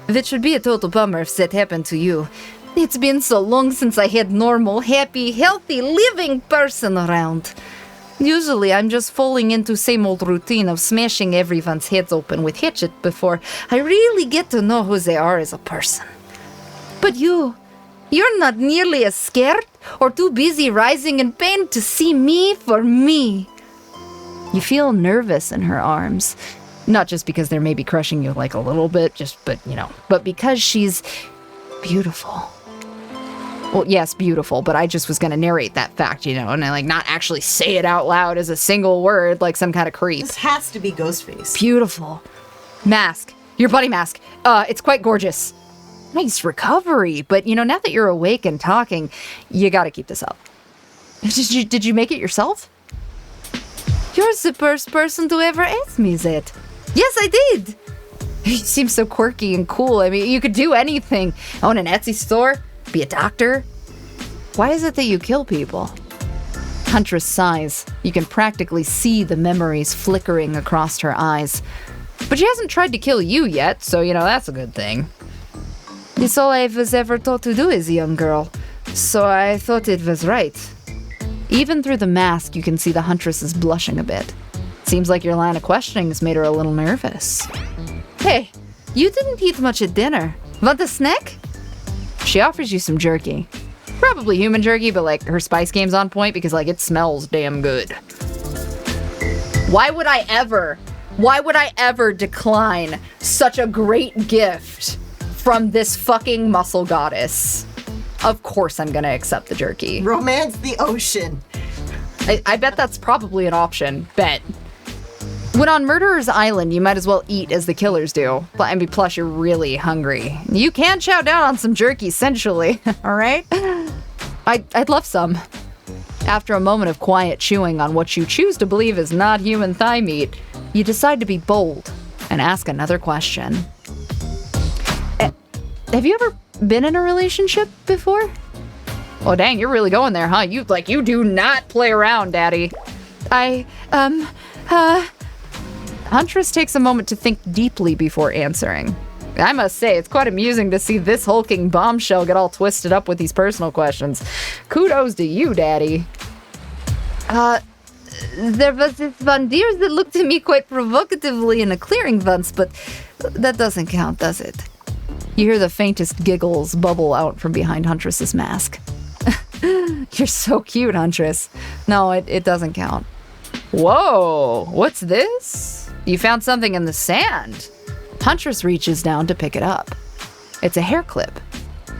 Speaker 2: Which would be a total bummer if that happened to you. It's been so long since I had normal, happy, healthy, living person around. Usually I'm just falling into same old routine of smashing everyone's heads open with hatchet before I really get to know who they are as a person. But you're not nearly as scared or too busy rising in pain to see me for me. You feel nervous in her arms. Not just because they're maybe crushing you like a little bit, but because she's beautiful. Well, yes, beautiful, but I just was going to narrate that fact, and I not actually say it out loud as a single word like some kind of creep. This has to be Ghostface. Beautiful. Mask. Your buddy mask. It's quite gorgeous. Nice recovery, but now that you're awake and talking, you got to keep this up. Did you make it yourself? You're the first person to ever ask me that. Yes, I did. You seem so quirky and cool. I mean, you could do anything. Own an Etsy store. Be a doctor? Why is it that you kill people? Huntress sighs. You can practically see the memories flickering across her eyes. But she hasn't tried to kill you yet, so, that's a good thing. It's all I was ever taught to do as a young girl, so I thought it was right. Even through the mask, you can see the Huntress is blushing a bit. Seems like your line of questioning has made her a little nervous. Hey, you didn't eat much at dinner. Want a snack? She offers you some jerky. Probably human jerky, but her spice game's on point because it smells damn good. Why would I ever decline such a great gift
Speaker 1: from this fucking muscle goddess. Of course I'm gonna accept the jerky.
Speaker 2: Romance the ocean.
Speaker 1: I bet that's probably an option. Bet. When on Murderer's Island, you might as well eat as the killers do. And plus, you're really hungry. You can chow down on some jerky, sensually, all right? I'd love some. After a moment of quiet chewing on what you choose to believe is not human thigh meat, you decide to be bold and ask another question. Have you ever been in a relationship before? Oh, dang, you're really going there, huh? You do not play around, Daddy. Huntress takes a moment to think deeply before answering. I must say, it's quite amusing to see this hulking bombshell get all twisted up with these personal questions. Kudos to you, Daddy. There was this one deer that looked at me quite provocatively in a clearing once, but that doesn't count, does it? You hear the faintest giggles bubble out from behind Huntress's mask. You're so cute, Huntress. No, it doesn't count. Whoa, what's this? You found something in the sand. Huntress reaches down to pick it up. It's a hair clip.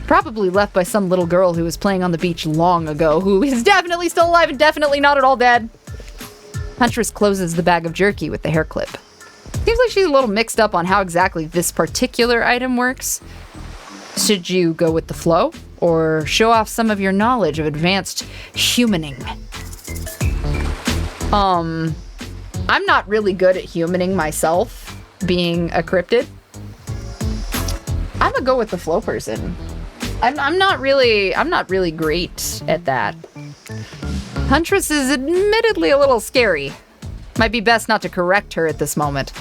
Speaker 1: Probably left by some little girl who was playing on the beach long ago, who is definitely still alive and definitely not at all dead. Huntress closes the bag of jerky with the hair clip. Seems like she's a little mixed up on how exactly this particular item works. Should you go with the flow, or show off some of your knowledge of advanced humaning? I'm not really good at humaning myself, being a cryptid. I'm gonna go with the flow person. I'm not really great at that. Huntress is admittedly a little scary. Might be best not to correct her at this moment.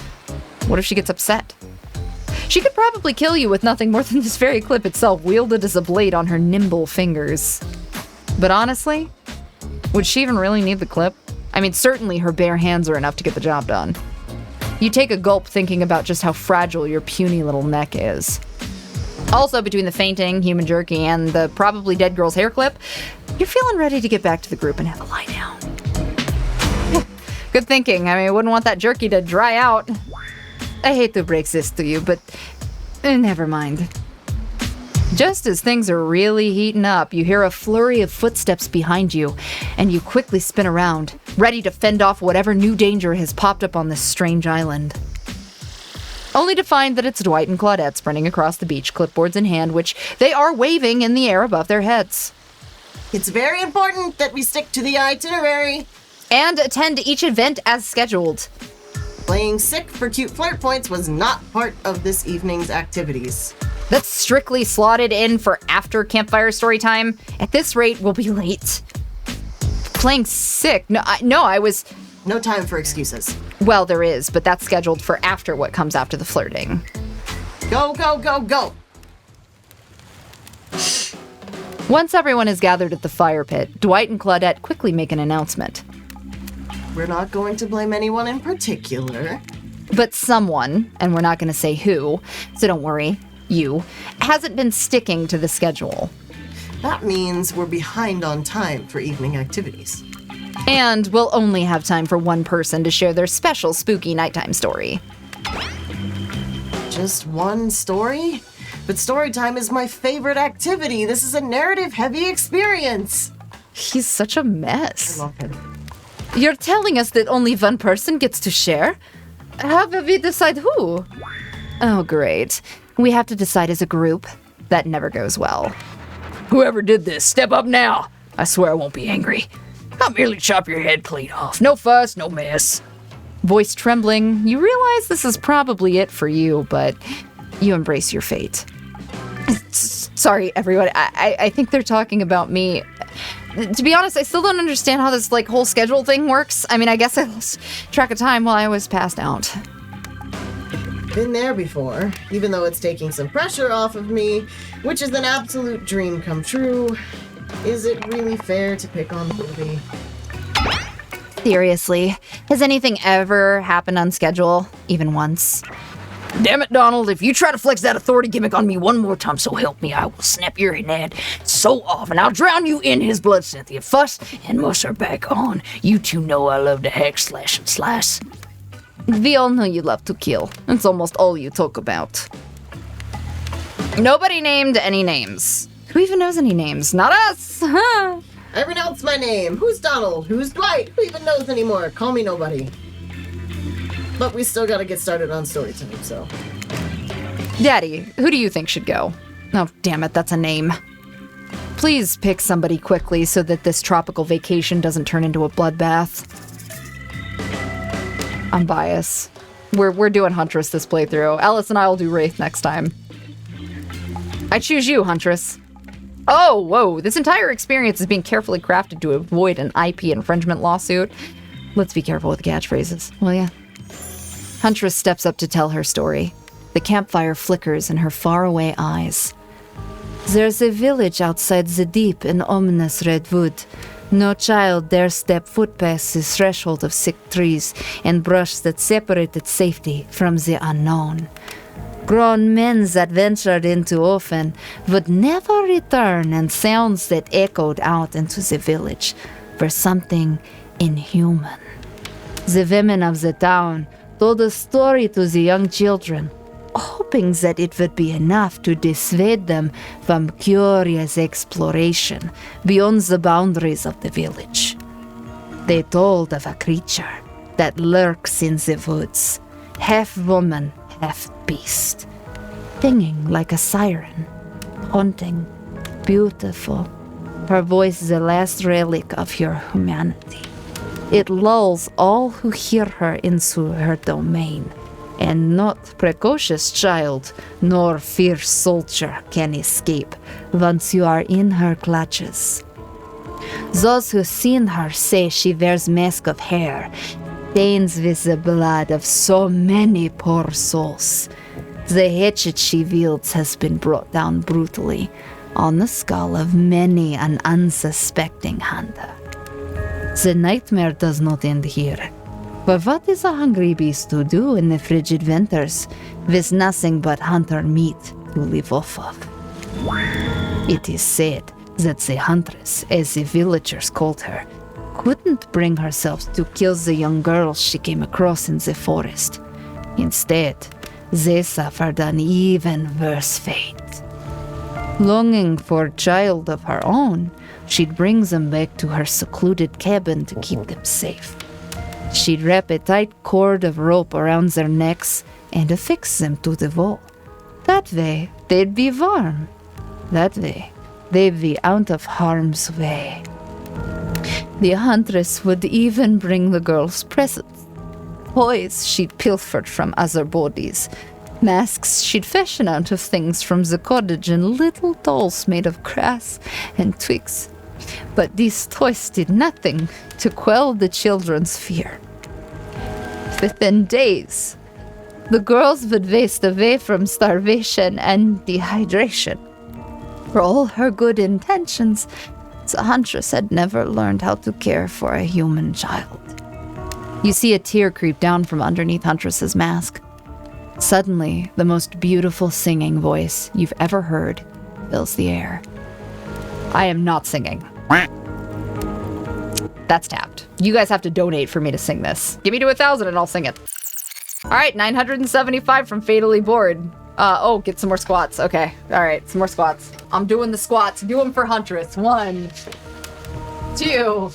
Speaker 1: What if she gets upset? She could probably kill you with nothing more than this very clip itself, wielded as a blade on her nimble fingers. But honestly, would she even really need the clip? I mean, certainly her bare hands are enough to get the job done. You take a gulp thinking about just how fragile your puny little neck is. Also, between the fainting, human jerky, and the probably dead girl's hair clip, you're feeling ready to get back to the group and have a lie down. Good thinking. I mean, I wouldn't want that jerky to dry out. I hate to break this to you, but never mind. Just as things are really heating up, you hear a flurry of footsteps behind you, and you quickly spin around, ready to fend off whatever new danger has popped up on this strange island. Only to find that it's Dwight and Claudette sprinting across the beach, clipboards in hand, which they are waving in the air above their heads.
Speaker 2: It's very important that we stick to the itinerary.
Speaker 1: And attend each event as scheduled.
Speaker 2: Playing sick for cute flirt points was not part of this evening's activities.
Speaker 1: That's strictly slotted in for after campfire story time. At this rate, we'll be late. Playing sick? I was...
Speaker 2: No time for excuses.
Speaker 1: Well, there is, but that's scheduled for after what comes after the flirting.
Speaker 2: Go, go, go, go!
Speaker 1: Once everyone is gathered at the fire pit, Dwight and Claudette quickly make an announcement.
Speaker 2: We're not going to blame anyone in particular.
Speaker 1: But someone, and we're not going to say who, so don't worry, you, hasn't been sticking to the schedule.
Speaker 2: That means we're behind on time for evening activities.
Speaker 1: And we'll only have time for one person to share their special spooky nighttime story.
Speaker 2: Just one story? But story time is my favorite activity. This is a narrative-heavy experience.
Speaker 1: He's such a mess.
Speaker 2: I love him.
Speaker 1: You're telling us that only one person gets to share? How will we decide who? Oh, great. We have to decide as a group. That never goes well. Whoever did this, step up now. I swear I won't be angry. I'll merely chop your head clean off. No fuss, no mess. Voice trembling, you realize this is probably it for you, but you embrace your fate. Sorry, everyone. I think they're talking about me. To be honest, I still don't understand how this whole schedule thing works. I mean, I guess I lost track of time while I was passed out.
Speaker 2: Been there before, even though it's taking some pressure off of me, which is an absolute dream come true. Is it really fair to pick on Ruby?
Speaker 1: Seriously, has anything ever happened on schedule, even once? Damn it, Donald, if you try to flex that authority gimmick on me one more time, so help me, I will snap your head so off, and I'll drown you in his blood, Cynthia. Fuss and muss are back on. You two know I love to hack, slash, and slice. We all know you love to kill. It's almost all you talk about. Nobody named any names. Who even knows any names? Not us!
Speaker 2: I renounce my name. Who's Donald? Who's Dwight? Who even knows anymore? Call me nobody. But we still gotta get started on story time, so.
Speaker 1: Daddy, who do you think should go? Oh, damn it, that's a name. Please pick somebody quickly so that this tropical vacation doesn't turn into a bloodbath. I'm biased. We're doing Huntress this playthrough. Ellis and I will do Wraith next time. I choose you, Huntress. Oh, whoa. This entire experience is being carefully crafted to avoid an IP infringement lawsuit. Let's be careful with the catchphrases, will ya? Huntress steps up to tell her story. The campfire flickers in her faraway eyes. There's a village outside the deep and ominous redwood. No child dare step foot past the threshold of sick trees and brush that separated safety from the unknown. Grown men that ventured into often would never return, and sounds that echoed out into the village were something inhuman. The women of the town told a story to the young children, hoping that it would be enough to dissuade them from curious exploration beyond the boundaries of the village. They told of a creature that lurks in the woods, half woman, half beast, singing like a siren, haunting, beautiful, her voice the last relic of your humanity. It lulls all who hear her into her domain, and not precocious child nor fierce soldier can escape once you are in her clutches. Those who've seen her say she wears mask of hair, stains with the blood of so many poor souls. The hatchet she wields has been brought down brutally on the skull of many an unsuspecting hunter. The nightmare does not end here. But what is a hungry beast to do in the frigid winters with nothing but hunter meat to live off of? It is said that the huntress, as the villagers called her, couldn't bring herself to kill the young girls she came across in the forest. Instead, they suffered an even worse fate. Longing for a child of her own, she'd bring them back to her secluded cabin to keep them safe. She'd wrap a tight cord of rope around their necks and affix them to the wall. That way, they'd be warm. That way, they'd be out of harm's way. The huntress would even bring the girls presents. Toys she'd pilfered from other bodies. Masks she'd fashion out of things from the cottage, and little dolls made of grass and twigs. But these toys did nothing to quell the children's fear. Within days, the girls would waste away from starvation and dehydration. For all her good intentions, the huntress had never learned how to care for a human child. You see a tear creep down from underneath Huntress's mask. Suddenly, the most beautiful singing voice you've ever heard fills the air. I am not singing. That's tapped. You guys have to donate for me to sing this. Give me to 1,000 and I'll sing it. All right, 975 from Fatally Bored. Oh, get some more squats. Okay, all right, some more squats. I'm doing the squats. Do them for Huntress. 1, 2,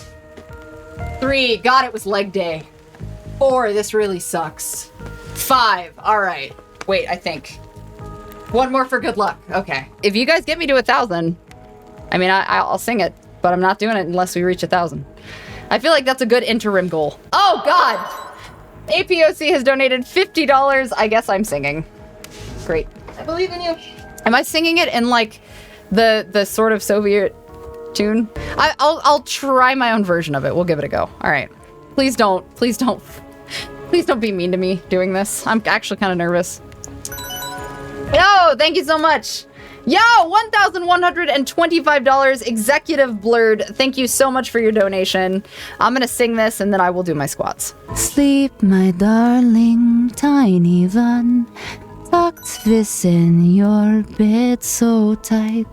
Speaker 1: 3. God, it was leg day. 4, this really sucks. 5, all right. Wait, I think. 1 more for good luck. Okay. If you guys get me to 1,000, I mean, I'll sing it, but I'm not doing it unless we reach 1,000. I feel like that's a good interim goal. Oh, God! APOC has donated $50. I guess I'm singing. Great.
Speaker 2: I believe in you.
Speaker 1: Am I singing it in, like, the sort of Soviet tune? I'll try my own version of it. We'll give it a go. All right. Please don't be mean to me doing this. I'm actually kind of nervous. Yo, thank you so much. Yo, $1,125. Executive Blurred. Thank you so much for your donation. I'm going to sing this and then I will do my squats. Sleep, my darling, tiny one. Tucked within your bed so tight.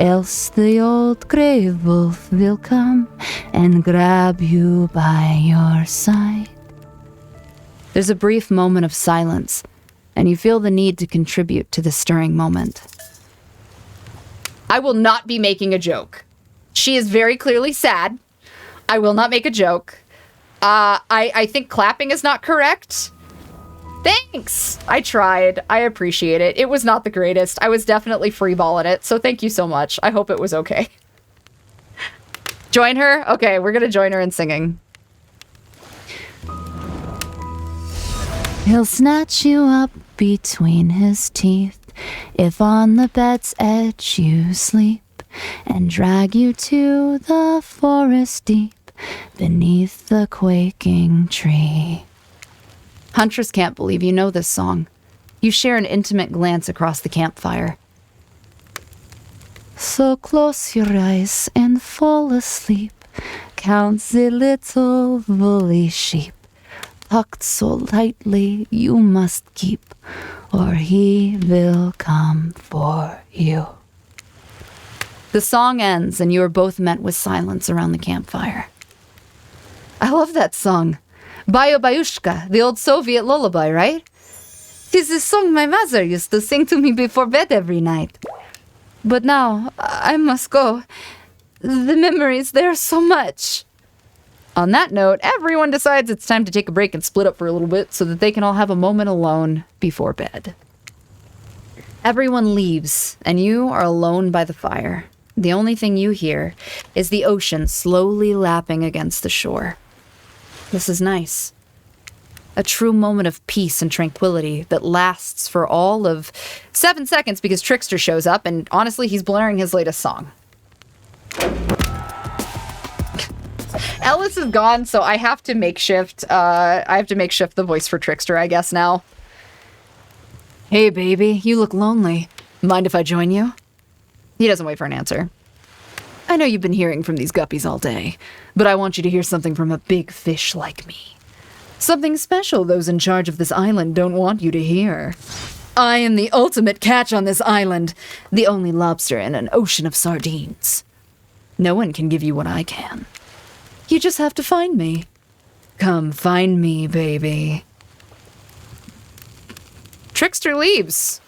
Speaker 1: Else the old grey wolf will come and grab you by your side. There's a brief moment of silence, and you feel the need to contribute to the stirring moment. I will not be making a joke. She is very clearly sad. I will not make a joke. I think clapping is not correct. Thanks! I tried. I appreciate it. It was not the greatest. I was definitely freeballing it, so thank you so much. I hope it was okay. Join her? Okay, we're gonna join her in singing.
Speaker 4: He'll snatch you up between his teeth if on the bed's edge you sleep, and drag you to the forest deep beneath the quaking tree. Huntress can't believe you know this song. You share an intimate glance across the campfire. So close your eyes and fall asleep. Count the little woolly sheep. Tucked so lightly you must keep, or he will come for you. The song ends and you are both met with silence around the campfire. I love that song. Bayo-Bayushka, the old Soviet lullaby, right? 'Tis a song my mother used to sing to me before bed every night. But now, I must go. The memories, there are so much. On that note, everyone decides it's time to take a break and split up for a little bit so that they can all have a moment alone before bed. Everyone leaves, and you are alone by the fire. The only thing you hear is the ocean slowly lapping against the shore. This is nice. A true moment of peace and tranquility that lasts for all of 7 seconds because Trickster shows up, and honestly, he's blaring his latest song. Ellis is gone, so I have to makeshift the voice for Trickster, I guess, now. Hey, baby, you look lonely. Mind if I join you? He doesn't wait for an answer. I know you've been hearing from these guppies all day, but I want you to hear something from a big fish like me. Something special those in charge of this island don't want you to hear. I am the ultimate catch on this island, the only lobster in an ocean of sardines. No one can give you what I can. You just have to find me. Come find me, baby. Trickster leaves.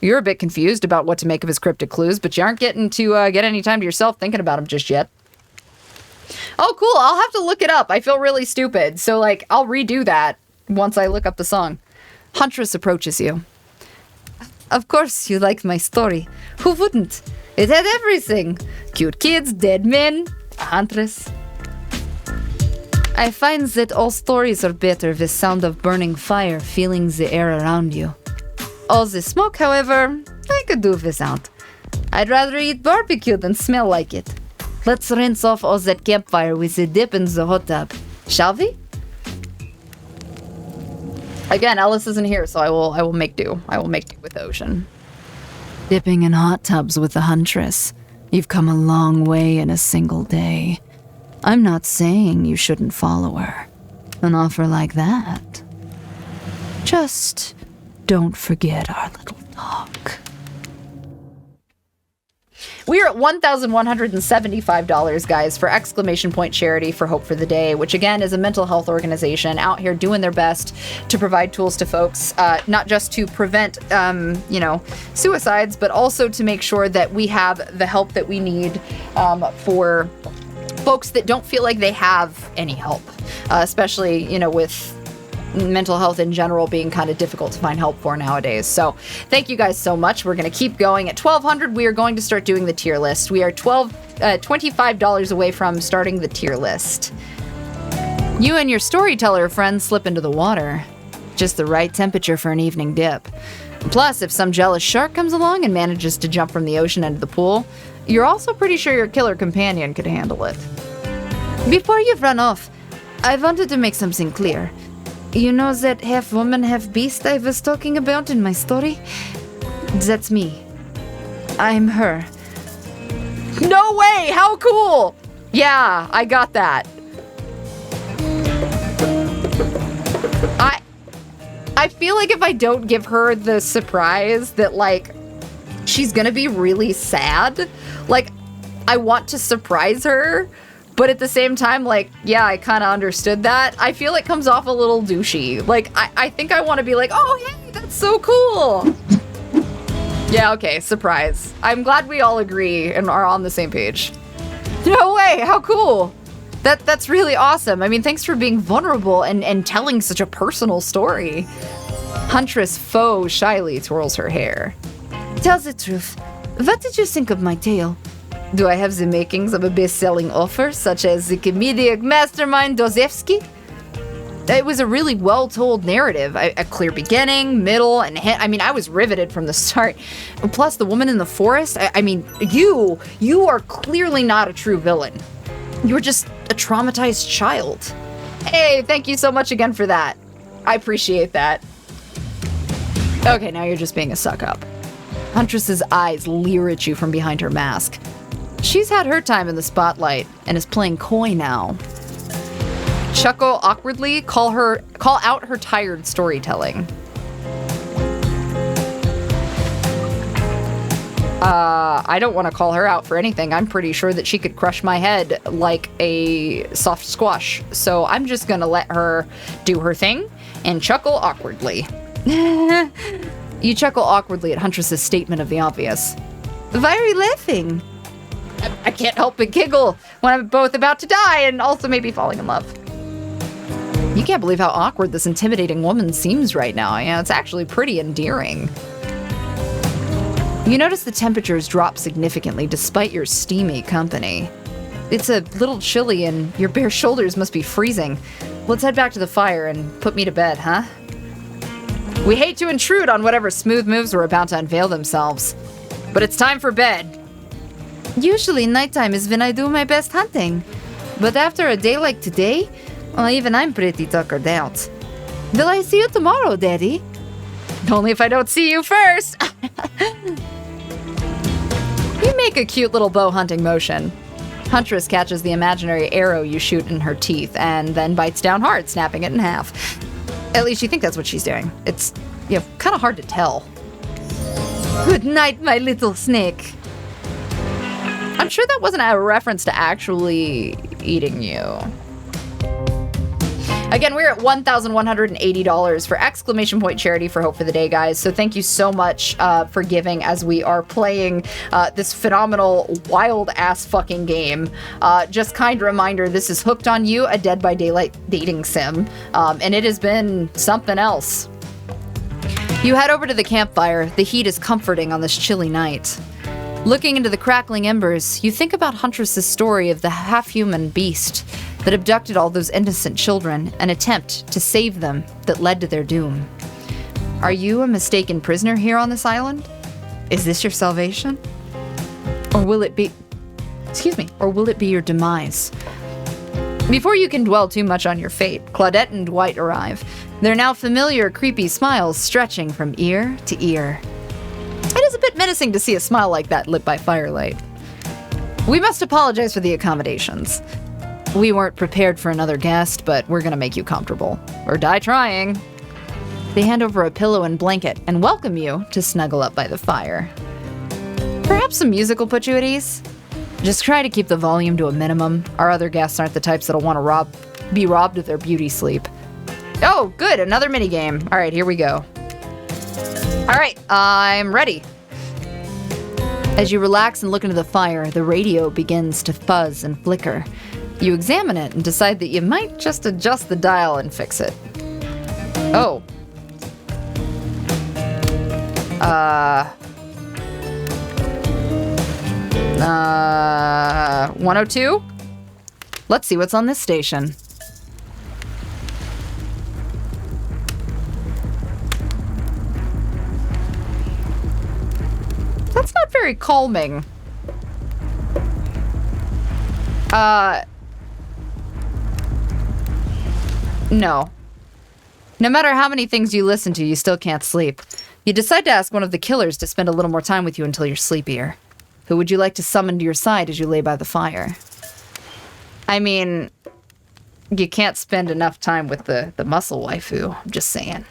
Speaker 4: You're a bit confused about what to make of his cryptic clues, but you aren't getting to get any time to yourself thinking about him just yet. Oh, cool. I'll have to look it up. I feel really stupid. So, like, I'll redo that once I look up the song. Huntress approaches you. Of course you liked my story. Who wouldn't? It had everything. Cute kids, dead men, a huntress. I find that all stories are better with sound of burning fire filling the air around you. All the smoke, however, I could do without. I'd rather eat barbecue than smell like it. Let's rinse off all that campfire with a dip in the hot tub, shall we? Again, Ellis isn't here, so I will make do. I will make do with the ocean. Dipping in hot tubs with the Huntress. You've come a long way in a single day. I'm not saying you shouldn't follow her. An offer like that. Just don't forget our little talk. We are at $1,175, guys, for exclamation point charity for Hope for the Day, which again is a mental health organization out here doing their best to provide tools to folks, not just to prevent, suicides, but also to make sure that we have the help that we need for folks that don't feel like they have any help, especially, with mental health in general being kind of difficult to find help for nowadays. So thank you guys so much. We're going to keep going. At 1,200, we are going to start doing the tier list. We are $25 away from starting the tier list. You and your storyteller friends slip into the water. Just the right temperature for an evening dip. Plus, if some jealous shark comes along and manages to jump from the ocean into the pool, you're also pretty sure your killer companion could handle it. Before you run off, I wanted to make something clear. You know that half woman, half beast I was talking about in my story? That's me. I'm her. No way! How cool! Yeah, I got that. I feel like if I don't give her the surprise that, she's gonna be really sad, I want to surprise her, but at the same time, yeah, I kind of understood that. I feel it comes off a little douchey. I think I want to be like, oh, hey, that's so cool.
Speaker 1: Yeah, okay, surprise. I'm glad we all agree and are on the same page. No way, how cool. That's really awesome. I mean, thanks for being vulnerable and telling such a personal story. Huntress Foe shyly twirls her hair.
Speaker 4: Tell the truth. What did you think of my tale?
Speaker 1: Do I have the makings of a best-selling author, such as the comedic mastermind Dostoevsky? It was a really well-told narrative. A clear beginning, middle, and end. I mean, I was riveted from the start. Plus, the woman in the forest, I mean, you are clearly not a true villain. You're just a traumatized child. Hey, thank you so much again for that. I appreciate that. Okay, now you're just being a suck-up. Huntress's eyes leer at you from behind her mask. She's had her time in the spotlight and is playing coy now. Chuckle awkwardly, call out her tired storytelling. I don't want to call her out for anything. I'm pretty sure that she could crush my head like a soft squash. So I'm just gonna let her do her thing and chuckle awkwardly. You chuckle awkwardly at Huntress's statement of the obvious.
Speaker 4: Why are you laughing?
Speaker 1: I can't help but giggle when I'm both about to die and also maybe falling in love. You can't believe how awkward this intimidating woman seems right now. Yeah, it's actually pretty endearing. You notice the temperatures drop significantly despite your steamy company. It's a little chilly and your bare shoulders must be freezing. Let's head back to the fire and put me to bed, huh? We hate to intrude on whatever smooth moves were about to unveil themselves, but it's time for bed.
Speaker 4: Usually nighttime is when I do my best hunting. But after a day like today, well, even I'm pretty tuckered out. Will I see you tomorrow, Daddy?
Speaker 1: Only if I don't see you first. You make a cute little bow hunting motion. Huntress catches the imaginary arrow you shoot in her teeth and then bites down hard, snapping it in half. At least you think that's what she's doing. It's, kind of hard to tell.
Speaker 4: Good night, my little snake.
Speaker 1: I'm sure that wasn't a reference to actually eating you. Again, we're at $1,180 for exclamation point charity for Hope for the Day, guys. So thank you so much for giving as we are playing this phenomenal, wild-ass fucking game. Just kind reminder, this is Hooked on You, a Dead by Daylight dating sim. And it has been something else. You head over to the campfire. The heat is comforting on this chilly night. Looking into the crackling embers, you think about Huntress's story of the half-human beast that abducted all those innocent children, an attempt to save them that led to their doom. Are you a mistaken prisoner here on this island? Is this your salvation? Or will it be your demise? Before you can dwell too much on your fate, Claudette and Dwight arrive. Their now familiar, creepy smiles stretching from ear to ear. It is a bit menacing to see a smile like that lit by firelight. We must apologize for the accommodations. We weren't prepared for another guest, but we're gonna make you comfortable. Or die trying. They hand over a pillow and blanket and welcome you to snuggle up by the fire. Perhaps some music will put you at ease? Just try to keep the volume to a minimum. Our other guests aren't the types that'll want to be robbed of their beauty sleep. Oh, good, another minigame. All right, here we go. All right, I'm ready. As you relax and look into the fire, the radio begins to fuzz and flicker. You examine it and decide that you might just adjust the dial and fix it. Oh. 102? Let's see what's on this station. That's not very calming. No. No matter how many things you listen to, you still can't sleep. You decide to ask one of the killers to spend a little more time with you until you're sleepier. Who would you like to summon to your side as you lay by the fire? I mean, you can't spend enough time with the muscle waifu. I'm just saying.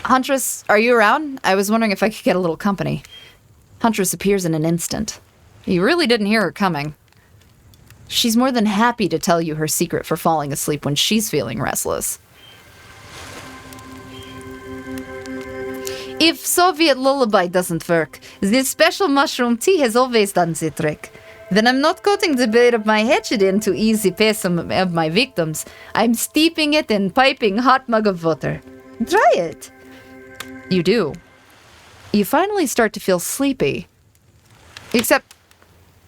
Speaker 1: Huntress, are you around? I was wondering if I could get a little company. Huntress appears in an instant. You really didn't hear her coming. She's more than happy to tell you her secret for falling asleep when she's feeling restless.
Speaker 4: If Soviet lullaby doesn't work, this special mushroom tea has always done the trick. Then I'm not coating the bait of my hatchet in to ease the pain of my victims. I'm steeping it in piping hot mug of water. Try it. You do. You finally start to feel sleepy. Except,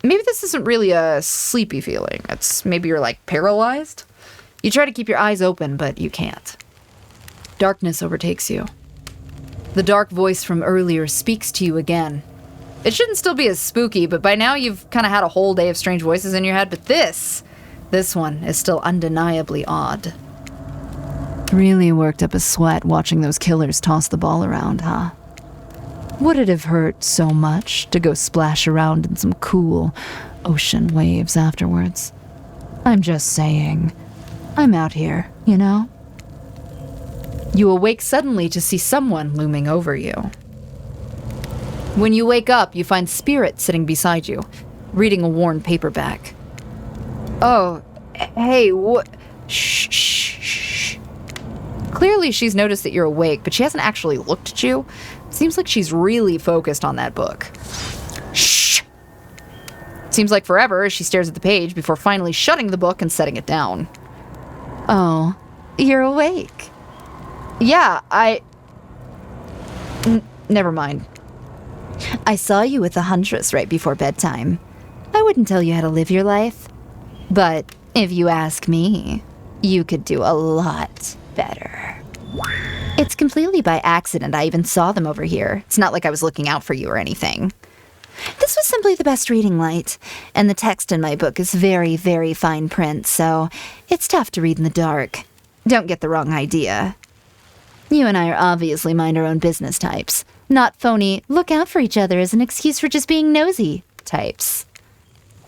Speaker 4: maybe this isn't really a sleepy feeling. It's maybe you're like paralyzed. You try to keep your eyes open, but you can't. Darkness overtakes you. The dark voice from earlier speaks to you again. It shouldn't still be as spooky, but by now you've kind of had a whole day of strange voices in your head, but this one is still undeniably odd. Really worked up a sweat watching those killers toss the ball around, huh? Would it have hurt so much to go splash around in some cool ocean waves afterwards? I'm just saying. I'm out here, you know? You awake suddenly to see someone looming over you. When you wake up, you find Spirit sitting beside you, reading a worn paperback. Oh, hey, what? Shh, shh, shh. Clearly she's noticed that you're awake, but she hasn't actually looked at you. Seems like she's really focused on that book. Shh! Seems like forever as she stares at the page before finally shutting the book and setting it down. Oh, you're awake. Yeah, never mind. I saw you with the Huntress right before bedtime. I wouldn't tell you how to live your life. But if you ask me, you could do a lot better. It's completely by accident I even saw them over here. It's not like I was looking out for you or anything. This was simply the best reading light, and the text in my book is very, very fine print, so it's tough to read in the dark. Don't get the wrong idea. You and I are obviously mind our own business types, not phony, look out for each other as an excuse for just being nosy types.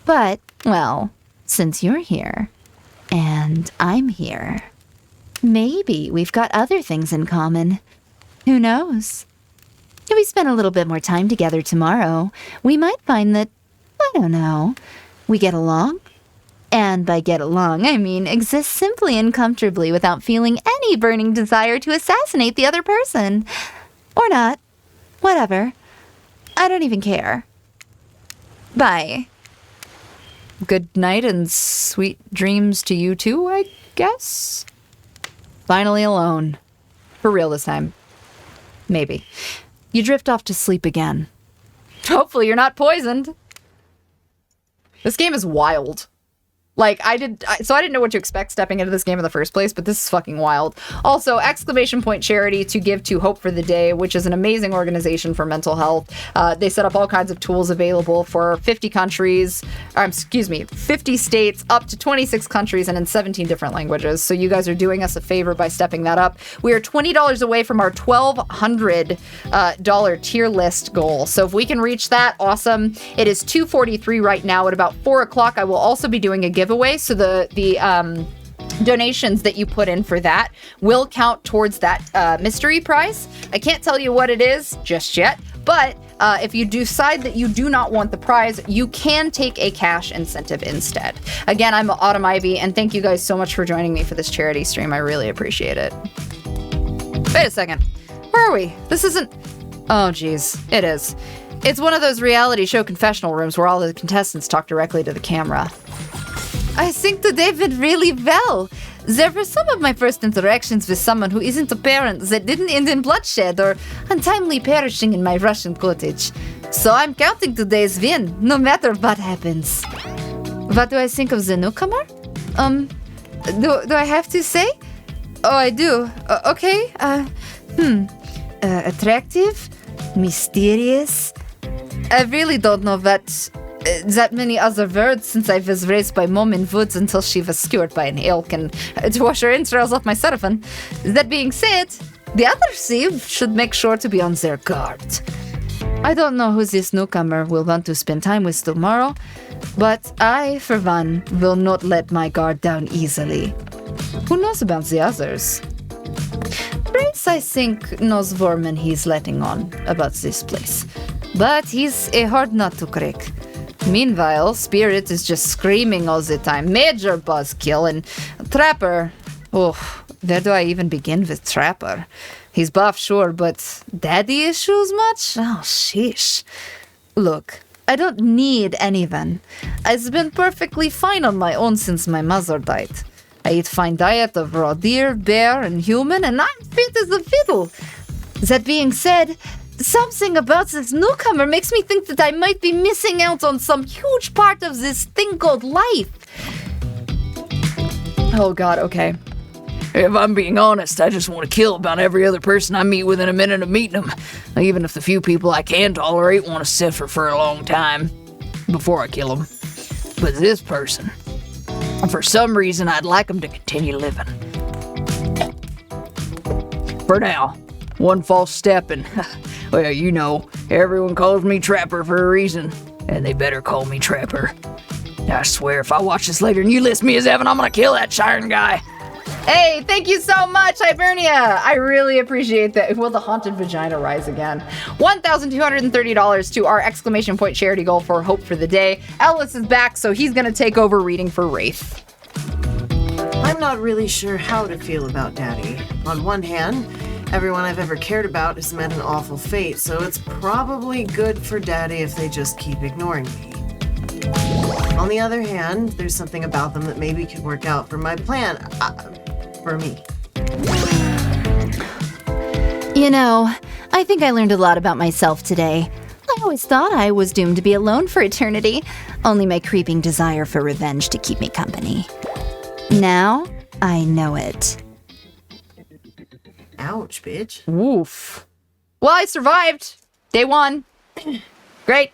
Speaker 4: But, well, since you're here, and I'm here, maybe we've got other things in common. Who knows? If we spend a little bit more time together tomorrow, we might find that, I don't know, we get along? And by get along, I mean exist simply and comfortably without feeling any burning desire to assassinate the other person. Or not. Whatever. I don't even care. Bye. Good night and sweet dreams to you too, I guess? Finally alone. For real this time. Maybe. You drift off to sleep again. Hopefully you're not poisoned. This game is wild. Like, I didn't know what to expect stepping into this game in the first place, but this is fucking wild. Also, exclamation point charity to give to Hope for the Day, which is an amazing organization for mental health. They set up all kinds of tools available for 50 states, up to 26 countries, and in 17 different languages. So you guys are doing us a favor by stepping that up. We are $20 away from our $1,200 tier list goal. So if we can reach that, awesome. It is $243 right now. At about 4 o'clock, I will also be doing a giveaway, so the donations that you put in for that will count towards that mystery prize. I can't tell you what it is just yet, but if you decide that you do not want the prize, you can take a cash incentive instead. Again, I'm Autumn Ivy, and thank you guys so much for joining me for this charity stream. I really appreciate it. Wait a second. Where are we? This isn't... Oh, geez. It is. It's one of those reality show confessional rooms where all the contestants talk directly to the camera. I think today went really well. There were some of my first interactions with someone who isn't a parent that didn't end in bloodshed or untimely perishing in my Russian cottage. So I'm counting today's win, no matter what happens. What do I think of the newcomer? Do I have to say? Oh, I do. Okay. Attractive? Mysterious? I really don't know what... that many other words since I was raised by mom in woods until she was skewered by an elk and to wash her entrails off my seraphin. That being said, the other thieves should make sure to be on their guard. I don't know who this newcomer will want to spend time with tomorrow, but I, for one, will not let my guard down easily. Who knows about the others? Brace, I think, knows Vorman he's letting on about this place, but he's a hard nut to crack. Meanwhile, Spirit is just screaming all the time. Major buzzkill, and Trapper,
Speaker 1: where do I even begin with Trapper? He's buff, sure, but daddy issues much? Oh, sheesh. Look, I don't need anyone. I've been perfectly fine on my own since my mother died. I eat fine diet of raw deer, bear, and human, and I'm fit as a fiddle. That being said, something about this newcomer makes me think that I might be missing out on some huge part of this thing called life. Oh god, okay. If I'm being honest, I just want to kill about every other person I meet within a minute of meeting them. Even if the few people I can tolerate want to suffer for a long time before I kill them. But this person, for some reason, I'd like them to continue living. For now, one false step and, well, you know, everyone calls me Trapper for a reason, and they better call me Trapper. I swear, if I watch this later and you list me as Evan, I'm gonna kill that Shiren guy. Hey, thank you so much, Hibernia. I really appreciate that. Will the haunted vagina rise again? $1,230 to our exclamation point charity goal for Hope for the Day. Ellis is back, so he's gonna take over reading for Wraith.
Speaker 2: I'm not really sure how to feel about Daddy. On one hand, everyone I've ever cared about has met an awful fate, so it's probably good for Daddy if they just keep ignoring me. On the other hand, there's something about them that maybe could work out for my plan. For me.
Speaker 4: You know, I think I learned a lot about myself today. I always thought I was doomed to be alone for eternity, only my creeping desire for revenge to keep me company. Now, I know it.
Speaker 2: Ouch, bitch.
Speaker 1: Oof. Well, I survived. Day one. Great.